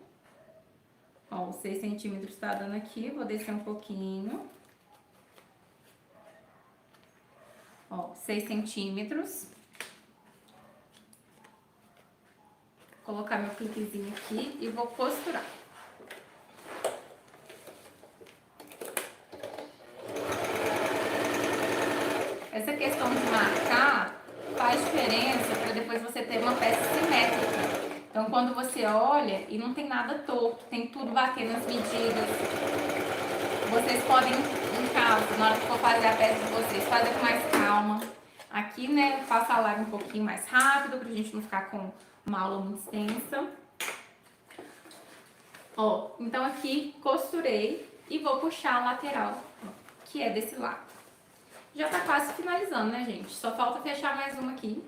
Ó, os 6 centímetros tá dando aqui, vou descer um pouquinho. Ó, 6 centímetros. colocar meu clipezinho aqui e vou costurar. Essa questão de marcar faz diferença para depois você ter uma peça simétrica. Então, quando você olha e não tem nada torto, tem tudo batendo as medidas, vocês podem, em casa, na hora que for fazer a peça de vocês, fazer com mais calma. Aqui, né, faço a live um pouquinho mais rápido, pra gente não ficar com uma aula muito extensa. Ó, então aqui costurei e vou puxar a lateral, que é desse lado. Já tá quase finalizando, né, gente? Só falta fechar mais uma aqui.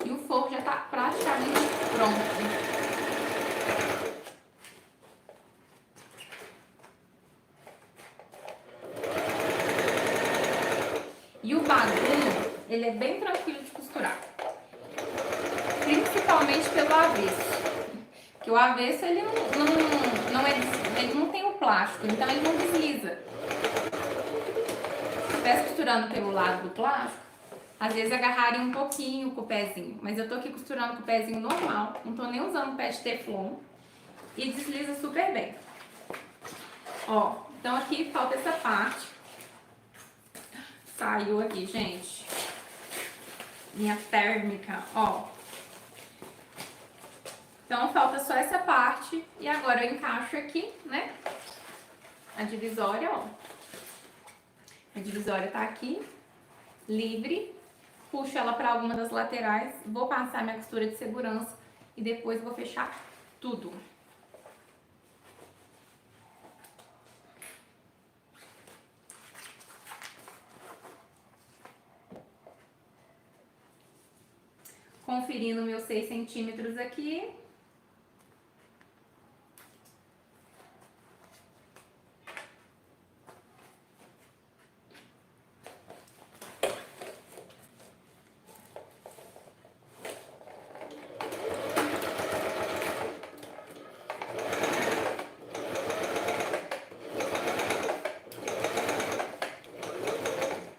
E o forro já tá praticamente pronto. E o bagulho, ele é bem tranquilo de costurar. Principalmente pelo avesso. Porque o avesso, ele ele não tem o plástico, então ele não desliza. Se estivesse costurando pelo lado do plástico, às vezes agarraria um pouquinho com o pezinho. Mas eu tô aqui costurando com o pezinho normal, não tô nem usando o pé de teflon. E desliza super bem. Ó, então aqui falta essa parte. Saiu aqui, gente. Minha térmica, ó. Então falta só essa parte. E agora eu encaixo aqui, né? A divisória, ó. A divisória tá aqui, livre. Puxo ela para alguma das laterais. Vou passar minha costura de segurança. E depois vou fechar tudo. Conferindo meus 6 centímetros aqui.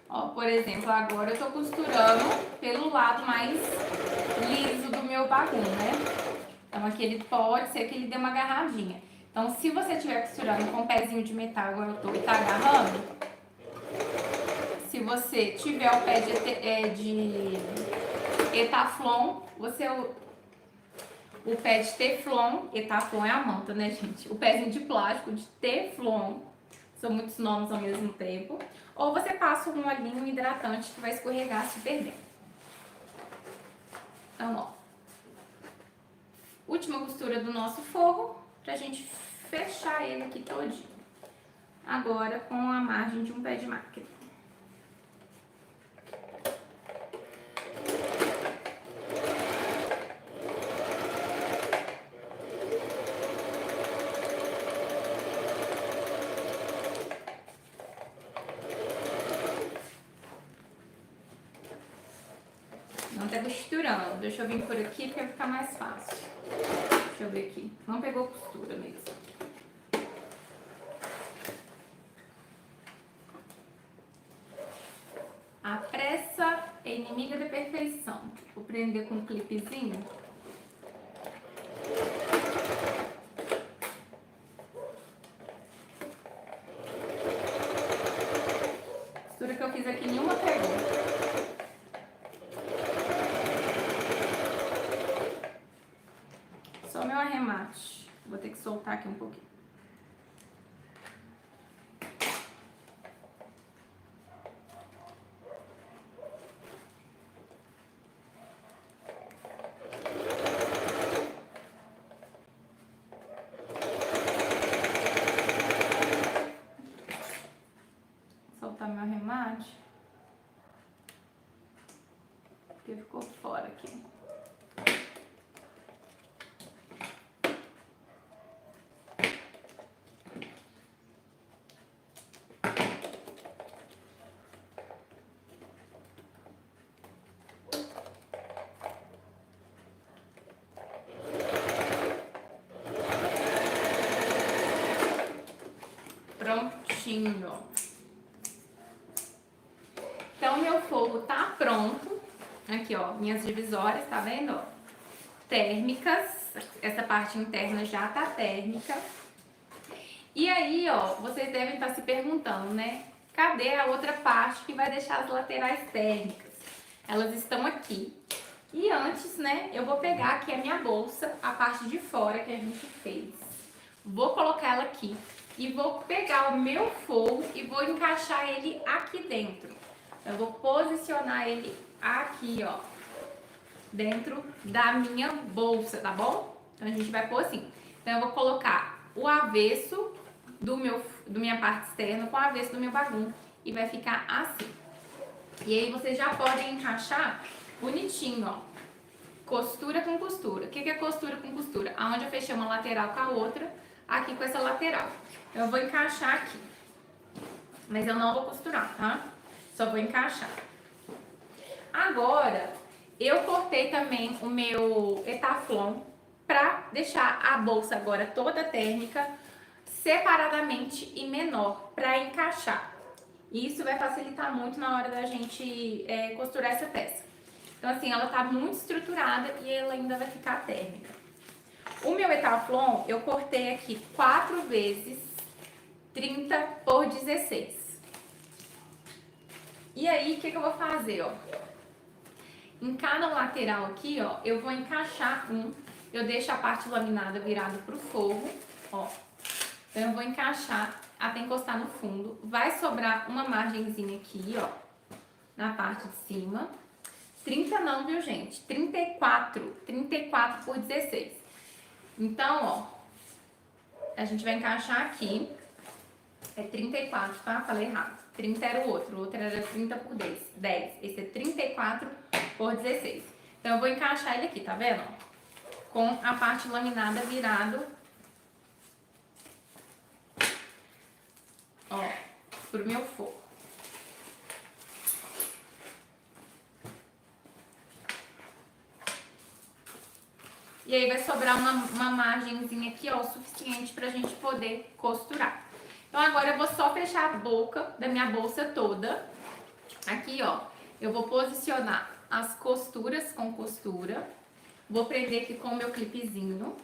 Ó, por exemplo, agora eu tô costurando pelo lado mais liso do meu bagulho, né? Então aqui ele pode ser que ele dê uma agarradinha. Então se você estiver costurando com um pezinho de metal igual eu tô e tá agarrando, se você tiver o pé de etaflon, o pé de teflon, etaflon é a manta, né, gente? O pezinho de plástico de teflon, são muitos nomes ao mesmo tempo. Ou você passa um olhinho hidratante que vai escorregar super bem. Então, ó. Última costura do nosso forro, pra gente fechar ele aqui todinho. Agora com a margem de um pé de máquina. Não tá costurando. Deixa eu vir por aqui porque vai ficar mais fácil. Deixa eu ver aqui. Não pegou costura mesmo. A pressa é inimiga da perfeição. Vou prender com um clipezinho. A costura que eu fiz aqui, nenhuma pegou. Só meu arremate. Vou ter que soltar aqui um pouquinho. Soltar meu arremate. Porque ficou fora aqui. Prontinho. Então, meu forro tá pronto. aqui, ó, minhas divisórias, tá vendo, ó? Térmicas, essa parte interna já tá térmica. E aí, ó, vocês devem estar se perguntando, né? Cadê a outra parte que vai deixar as laterais térmicas? Elas estão aqui. E antes, né, eu vou pegar aqui a minha bolsa, a parte de fora que a gente fez. Vou colocar ela aqui e vou pegar o meu forro e vou encaixar ele aqui dentro. Eu vou posicionar ele aqui, ó, dentro da minha bolsa, tá bom? Então a gente vai pôr assim. Então eu vou colocar o avesso do minha parte externa com o avesso do meu bagulho e vai ficar assim. E aí vocês já podem encaixar bonitinho, ó. Costura com costura. O que é costura com costura? Aonde eu fechei uma lateral com a outra, aqui com essa lateral. Eu vou encaixar aqui. Mas eu não vou costurar, tá? Só vou encaixar. Agora, eu cortei também o meu etaflon pra deixar a bolsa agora toda térmica, separadamente e menor, pra encaixar. Isso vai facilitar muito na hora da gente costurar essa peça. Então, assim, ela tá muito estruturada e ela ainda vai ficar térmica. O meu etaflon, eu cortei aqui 4 vezes 30 por 16. E aí, o que eu vou fazer, ó? Em cada lateral aqui, ó, eu vou encaixar um. Eu deixo a parte laminada virada pro forro, ó. Então, eu vou encaixar até encostar no fundo. Vai sobrar uma margenzinha aqui, ó, na parte de cima. 30 não, viu, gente? 34 por 16. Então, ó, a gente vai encaixar aqui. É 34, tá? Falei errado. 30 era o outro era 30 por 10. Esse é 34 por 16. Então, eu vou encaixar ele aqui, tá vendo? Com a parte laminada virado, ó, pro meu forro. E aí vai sobrar uma margenzinha aqui, ó, o suficiente pra gente poder costurar. Então agora eu vou só fechar a boca da minha bolsa toda. Aqui, ó, eu vou posicionar as costuras com costura. Vou prender aqui com o meu clipezinho.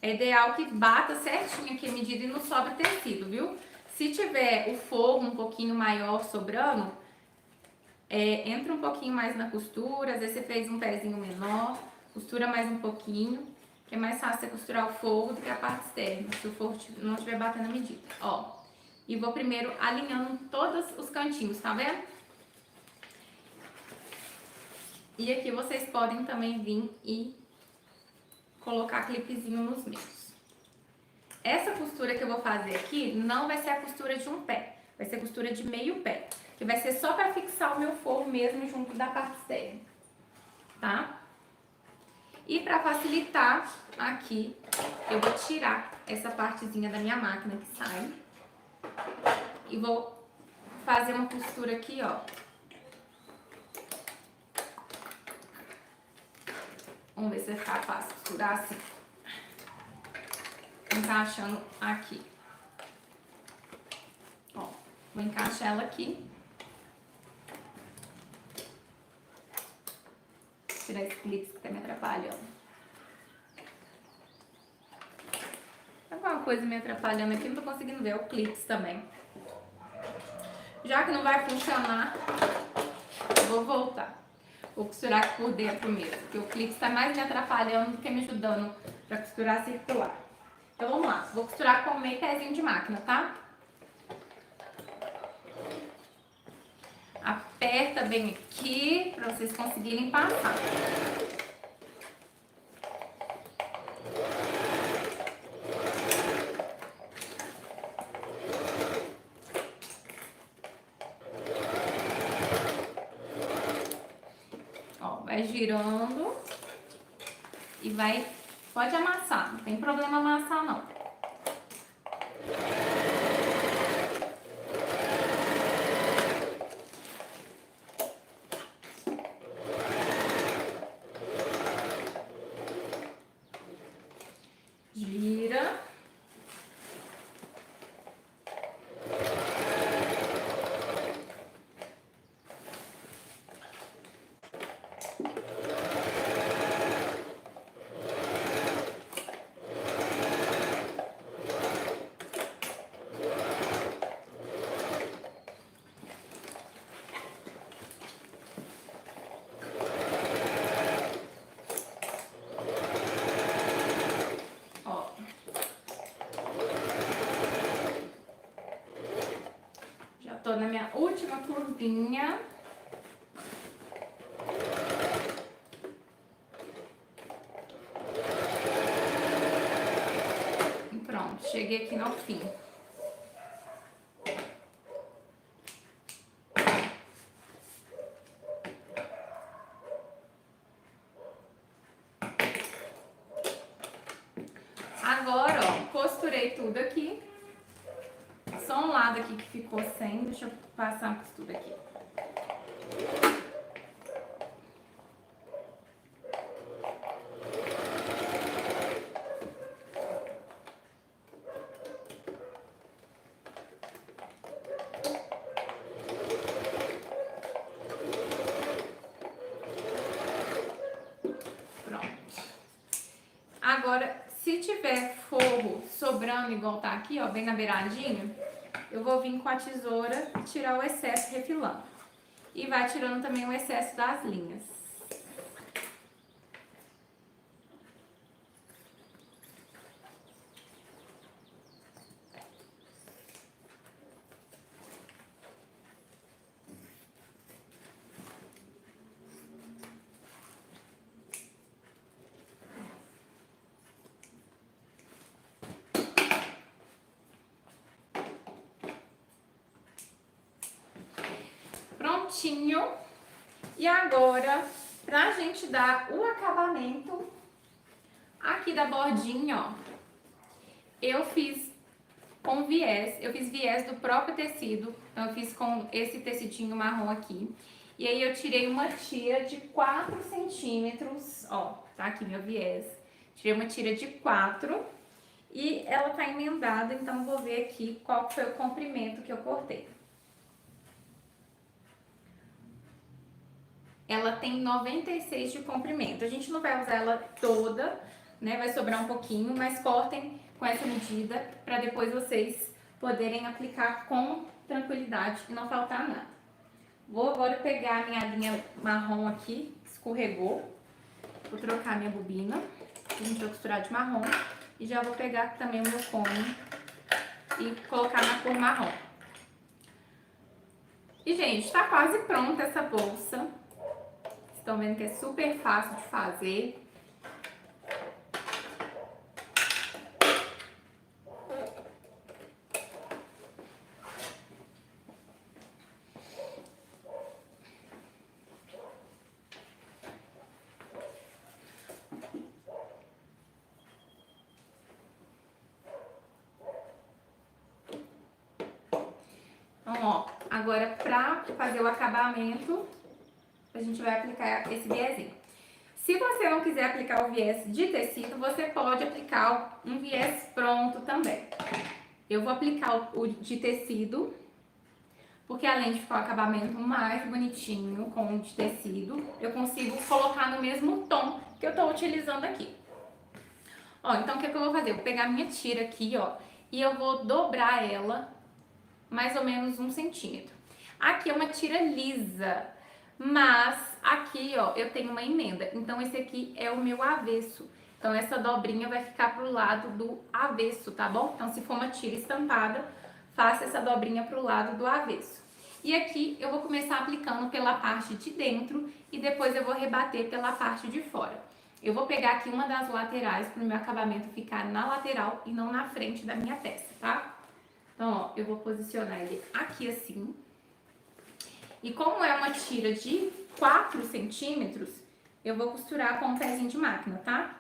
É ideal que bata certinho aqui a medida e não sobre tecido, viu? Se tiver o forro um pouquinho maior sobrando, entra um pouquinho mais na costura. Às vezes você fez um pezinho menor, costura mais um pouquinho, que é mais fácil você costurar o forro do que a parte externa, se o forro não estiver batendo a medida, ó. E vou primeiro alinhando todos os cantinhos, tá vendo? E aqui vocês podem também vir e colocar clipezinho nos meus. Essa costura que eu vou fazer aqui não vai ser a costura de um pé, vai ser a costura de meio pé, que vai ser só pra fixar o meu forro mesmo junto da parte externa, tá? E para facilitar aqui, eu vou tirar essa partezinha da minha máquina que sai. E vou fazer uma costura aqui, ó. Vamos ver se vai ficar fácil costurar assim. Encaixando aqui. Ó, vou encaixar ela aqui. Tirar esse clipe que tá me atrapalhando. Alguma coisa me atrapalhando aqui, não tô conseguindo ver o clipe também. Já que não vai funcionar, eu vou voltar. Vou costurar aqui por dentro mesmo, porque o clipe está mais me atrapalhando do que me ajudando pra costurar circular. Então vamos lá, vou costurar com meio pezinho de máquina, tá? Aperta bem aqui pra vocês conseguirem passar. Ó, vai girando e vai... Pode amassar, não tem problema amassar não. Gira. tô na minha última curvinha. E pronto, cheguei aqui no fim. Agora, ó, costurei tudo aqui. Só um lado aqui que ficou sem, deixa eu passar a costura aqui. Agora, se tiver forro sobrando igual tá aqui, ó, bem na beiradinha, eu vou vir com a tesoura e tirar o excesso refilando. E vai tirando também o excesso das linhas. Prontinho. E agora, pra gente dar o acabamento aqui da bordinha, ó, eu fiz com viés, eu fiz viés do próprio tecido, então eu fiz com esse tecidinho marrom aqui. E aí eu tirei uma tira de 4 centímetros, ó, tá aqui meu viés. Tirei uma tira de 4 e ela tá emendada, então vou ver aqui qual foi o comprimento que eu cortei. Ela tem 96 de comprimento. A gente não vai usar ela toda, né? Vai sobrar um pouquinho, mas cortem com essa medida para depois vocês poderem aplicar com tranquilidade e não faltar nada. Vou agora pegar a minha linha marrom aqui, escorregou. Vou trocar minha bobina, a gente vai costurar de marrom. E já vou pegar também o meu cone e colocar na cor marrom. E, gente, tá quase pronta essa bolsa. Estão vendo que é super fácil de fazer. Então, ó, agora pra fazer o acabamento, a gente vai aplicar esse viésinho. Se você não quiser aplicar o viés de tecido, você pode aplicar um viés pronto também. Eu vou aplicar o de tecido, porque além de ficar o acabamento mais bonitinho com o de tecido, eu consigo colocar no mesmo tom que eu tô utilizando aqui. Ó, então o que eu vou fazer? Eu vou pegar minha tira aqui, ó, e eu vou dobrar ela mais ou menos 1 centímetro. Aqui é uma tira lisa, mas aqui, ó, eu tenho uma emenda. Então, esse aqui é o meu avesso. Então, essa dobrinha vai ficar pro lado do avesso, tá bom? Então, se for uma tira estampada, faça essa dobrinha pro lado do avesso. E aqui, eu vou começar aplicando pela parte de dentro e depois eu vou rebater pela parte de fora. Eu vou pegar aqui uma das laterais para o meu acabamento ficar na lateral e não na frente da minha peça, tá? Então, ó, eu vou posicionar ele aqui assim. E como é uma tira de 4 centímetros, eu vou costurar com um pezinho de máquina, tá?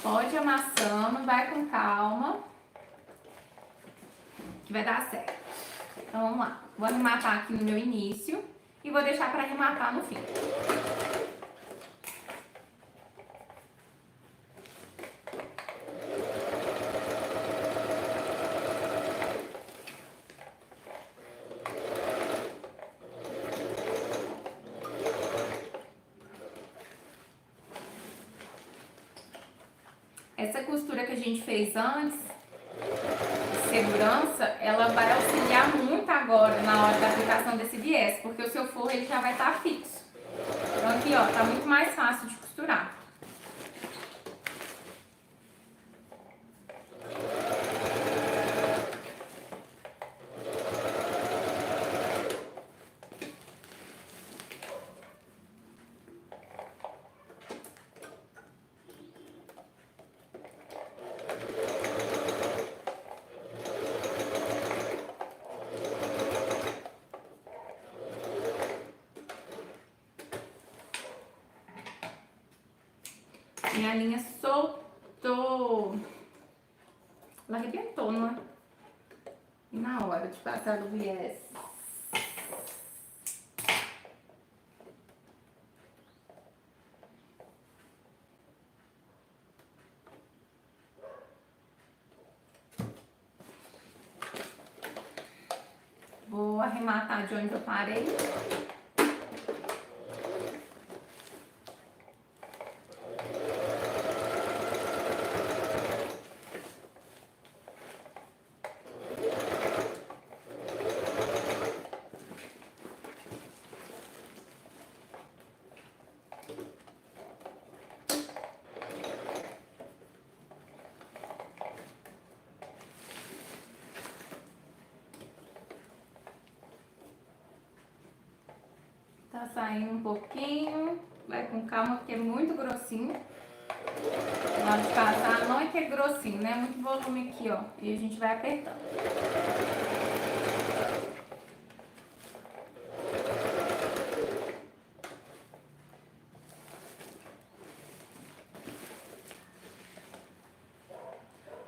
Pode ir amassando, vai com calma, que vai dar certo. Então, vamos lá. Vou arrematar aqui no meu início e vou deixar para arrematar no fim. Essa costura que a gente fez antes, de segurança, ela vai auxiliar muito agora na hora da aplicação desse viés, porque o seu forro ele já vai estar fixo. Então aqui, ó, tá muito mais fácil de costurar. minha linha soltou. Ela arrebentou, não é? E na hora de passar o viés. Vou arrematar de onde eu parei. Tá saindo um pouquinho, vai com calma porque é muito grossinho. Na hora de passar, não é que é grossinho, né? Muito volume aqui, ó. E a gente vai apertando.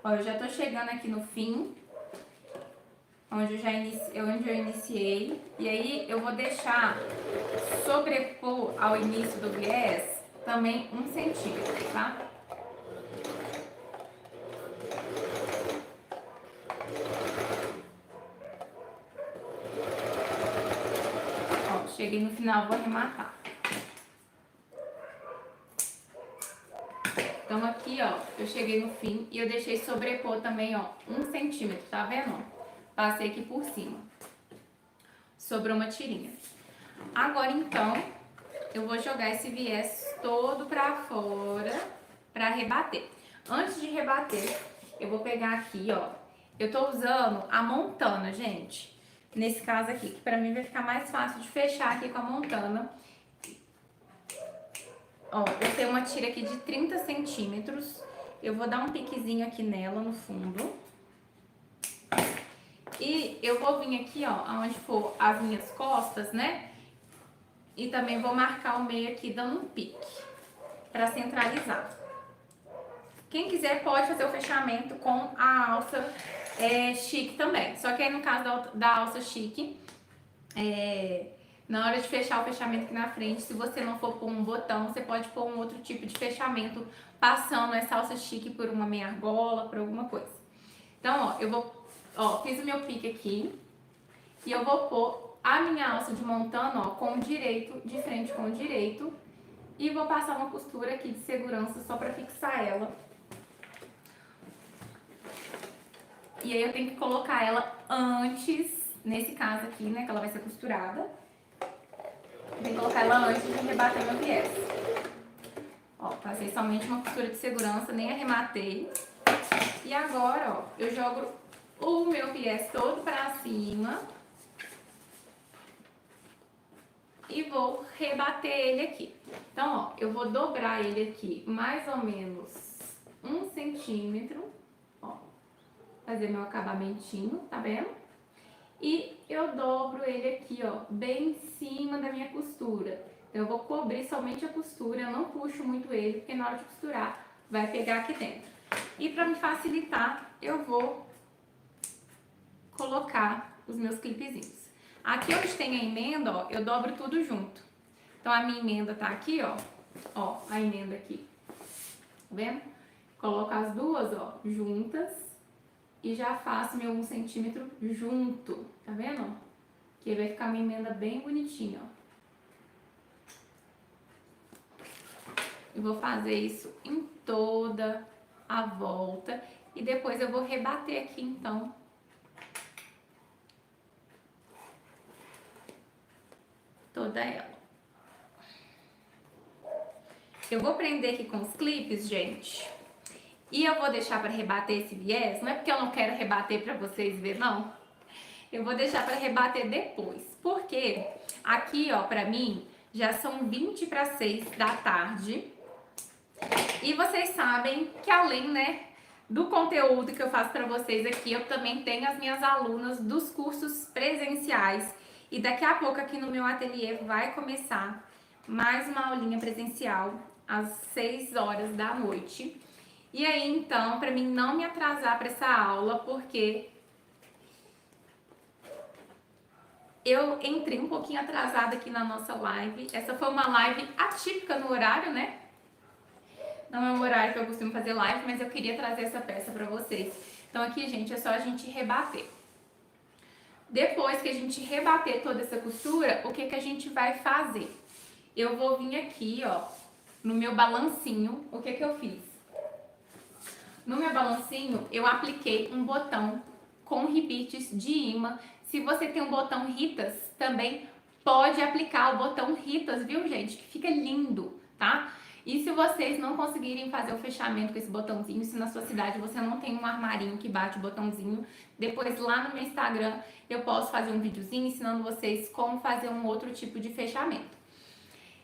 Ó, eu já tô chegando aqui no fim, onde eu iniciei. E aí eu vou deixar sobrepor ao início do viés também 1 centímetro, tá? Ó, cheguei no final, vou arrematar. Então aqui, ó, eu cheguei no fim e eu deixei sobrepor também, ó, 1 centímetro, tá vendo? Passei aqui por cima. Sobrou uma tirinha. Agora, então, eu vou jogar esse viés todo pra fora pra rebater. Antes de rebater, eu vou pegar aqui, ó. Eu tô usando a montana, gente. Nesse caso aqui, que pra mim vai ficar mais fácil de fechar aqui com a montana. Ó, eu tenho uma tira aqui de 30 centímetros. Eu vou dar um piquezinho aqui nela, no fundo. E eu vou vir aqui, ó, aonde for as minhas costas, né? E também vou marcar o meio aqui, dando um pique, pra centralizar. Quem quiser pode fazer o fechamento com a alça chique também. Só que aí no caso da alça chique, na hora de fechar o fechamento aqui na frente, se você não for pôr um botão, você pode pôr um outro tipo de fechamento, passando essa alça chique por uma meia argola, por alguma coisa. Então, ó, eu vou, ó, fiz o meu pique aqui e eu vou pôr a minha alça de montana, ó, com o direito, de frente com o direito, e vou passar uma costura aqui de segurança só pra fixar ela. E aí eu tenho que colocar ela antes, nesse caso aqui, né, que ela vai ser costurada. Eu tenho que colocar ela antes de rebater meu viés. Ó, passei somente uma costura de segurança, nem arrematei. E agora, ó, eu jogo o meu viés todo pra cima. E vou rebater ele aqui. Então, ó, eu vou dobrar ele aqui mais ou menos 1 centímetro. Ó, fazer meu acabamentinho, tá vendo? E eu dobro ele aqui, ó, bem em cima da minha costura. Então, eu vou cobrir somente a costura, eu não puxo muito ele, porque na hora de costurar vai pegar aqui dentro. E pra me facilitar, eu vou colocar os meus clipezinhos. Aqui onde tem a emenda, ó, eu dobro tudo junto. Então, a minha emenda tá aqui, ó. Ó, a emenda aqui. Tá vendo? Coloco as duas, ó, juntas. E já faço meu 1 centímetro junto. Tá vendo? Que aí vai ficar minha emenda bem bonitinha, ó. Eu vou fazer isso em toda a volta. E depois eu vou rebater aqui, então, toda ela. Eu vou prender aqui com os clipes, gente. E eu vou deixar para rebater esse viés. Não é porque eu não quero rebater para vocês verem, não. Eu vou deixar para rebater depois. Porque aqui, ó, pra mim, já são 20 para 6 da tarde. E vocês sabem que além, né, do conteúdo que eu faço para vocês aqui, eu também tenho as minhas alunas dos cursos presenciais. E daqui a pouco aqui no meu ateliê vai começar mais uma aulinha presencial às 6 horas da noite. E aí, então, para mim não me atrasar para essa aula, porque eu entrei um pouquinho atrasada aqui na nossa live. Essa foi uma live atípica no horário, né? Não é um horário que eu costumo fazer live, mas eu queria trazer essa peça para vocês. Então aqui, gente, é só a gente rebater. Depois que a gente rebater toda essa costura, o que que a gente vai fazer? Eu vou vir aqui, ó, no meu balancinho, o que que eu fiz? No meu balancinho, eu apliquei um botão com rebites de imã. Se você tem um botão Ritas, também pode aplicar o botão Ritas, viu, gente? Que fica lindo, tá? E se vocês não conseguirem fazer o fechamento com esse botãozinho, se na sua cidade você não tem um armarinho que bate o botãozinho, depois lá no meu Instagram eu posso fazer um videozinho ensinando vocês como fazer um outro tipo de fechamento.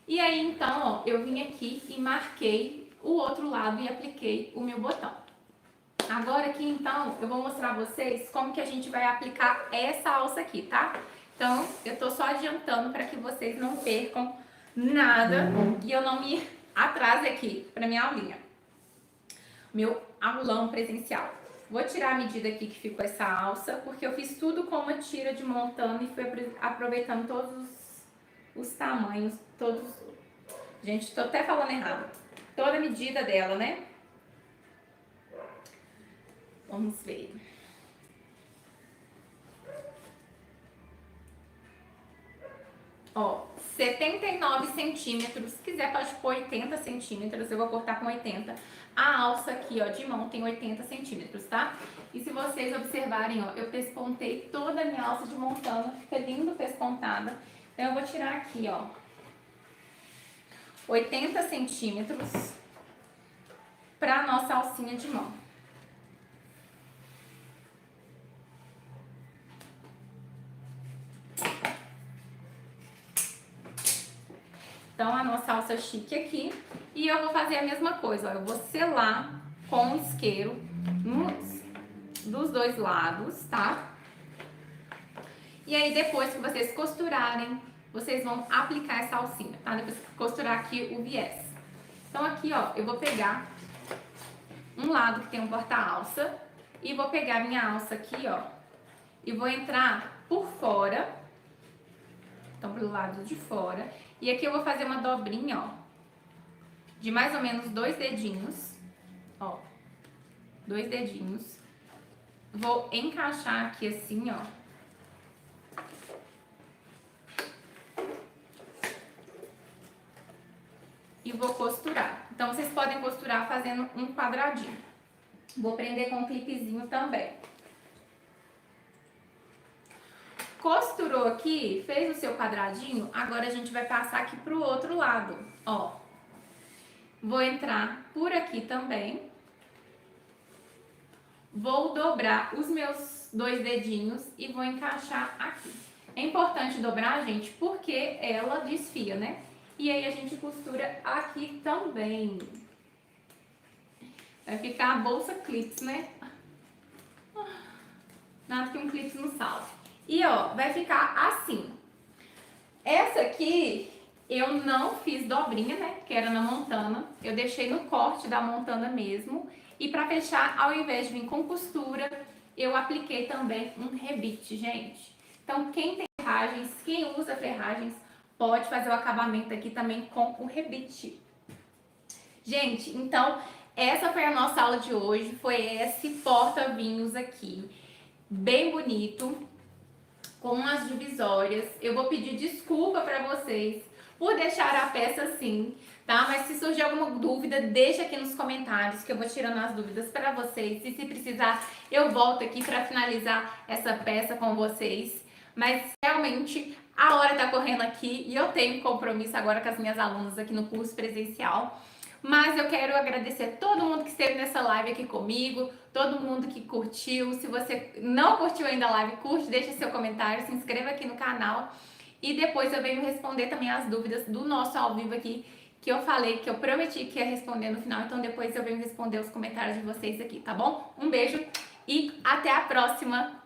E aí, então, ó, eu vim aqui e marquei o outro lado e apliquei o meu botão. Agora aqui, então, eu vou mostrar a vocês como que a gente vai aplicar essa alça aqui, tá? Então, eu tô só adiantando para que vocês não percam nada e eu não me atrase aqui para minha aulinha. Meu aulão presencial. Vou tirar a medida aqui que ficou essa alça, porque eu fiz tudo com uma tira de montando e fui aproveitando todos os tamanhos, todos... Gente, tô até falando errado. Toda a medida dela, né? Vamos ver. Ó, 79 centímetros. Se quiser, pode pôr 80 centímetros. Eu vou cortar com 80. A alça aqui, ó, de mão tem 80 centímetros, tá? E se vocês observarem, ó, eu pespontei toda a minha alça de montana. Fica lindo pespontada. Então, eu vou tirar aqui, ó, 80 centímetros pra nossa alcinha de mão. Então, a nossa alça chique aqui. E eu vou fazer a mesma coisa, ó. Eu vou selar com o isqueiro dos dois lados, tá? E aí, depois que vocês costurarem, vocês vão aplicar essa alcinha, tá? Depois que costurar aqui o viés. Então, aqui, ó, eu vou pegar um lado que tem um porta-alça e vou pegar minha alça aqui, ó, e vou entrar por fora. Então, pelo lado de fora. E aqui eu vou fazer uma dobrinha, ó, de mais ou menos 2 dedinhos, ó, 2 dedinhos. Vou encaixar aqui assim, ó. E vou costurar. Então, vocês podem costurar fazendo um quadradinho. Vou prender com um clipezinho também. Costurou aqui, fez o seu quadradinho, agora a gente vai passar aqui pro outro lado, ó. Vou entrar por aqui também. Vou dobrar os meus 2 dedinhos e vou encaixar aqui. É importante dobrar, gente, porque ela desfia, né? E aí a gente costura aqui também. Vai ficar a bolsa clips, né? Nada que um clips não salve. E ó, vai ficar assim. Essa aqui eu não fiz dobrinha, né? Que era na montana. Eu deixei no corte da montana mesmo. E pra fechar, ao invés de vir com costura, eu apliquei também um rebite, gente. Então, quem tem ferragens, quem usa ferragens, pode fazer o acabamento aqui também com o rebite. Gente, então, essa foi a nossa aula de hoje. Foi esse porta-vinhos aqui. Bem bonito. Com as divisórias. Eu vou pedir desculpa pra vocês por deixar a peça assim, tá? Mas se surgir alguma dúvida, deixa aqui nos comentários que eu vou tirando as dúvidas pra vocês. E se precisar, eu volto aqui pra finalizar essa peça com vocês. Mas realmente a hora tá correndo aqui e eu tenho compromisso agora com as minhas alunas aqui no curso presencial. Mas eu quero agradecer todo mundo que esteve nessa live aqui comigo, todo mundo que curtiu. Se você não curtiu ainda a live, curte, deixa seu comentário, se inscreva aqui no canal. E depois eu venho responder também as dúvidas do nosso ao vivo aqui, que eu falei, que eu prometi que ia responder no final. Então depois eu venho responder os comentários de vocês aqui, tá bom? Um beijo e até a próxima!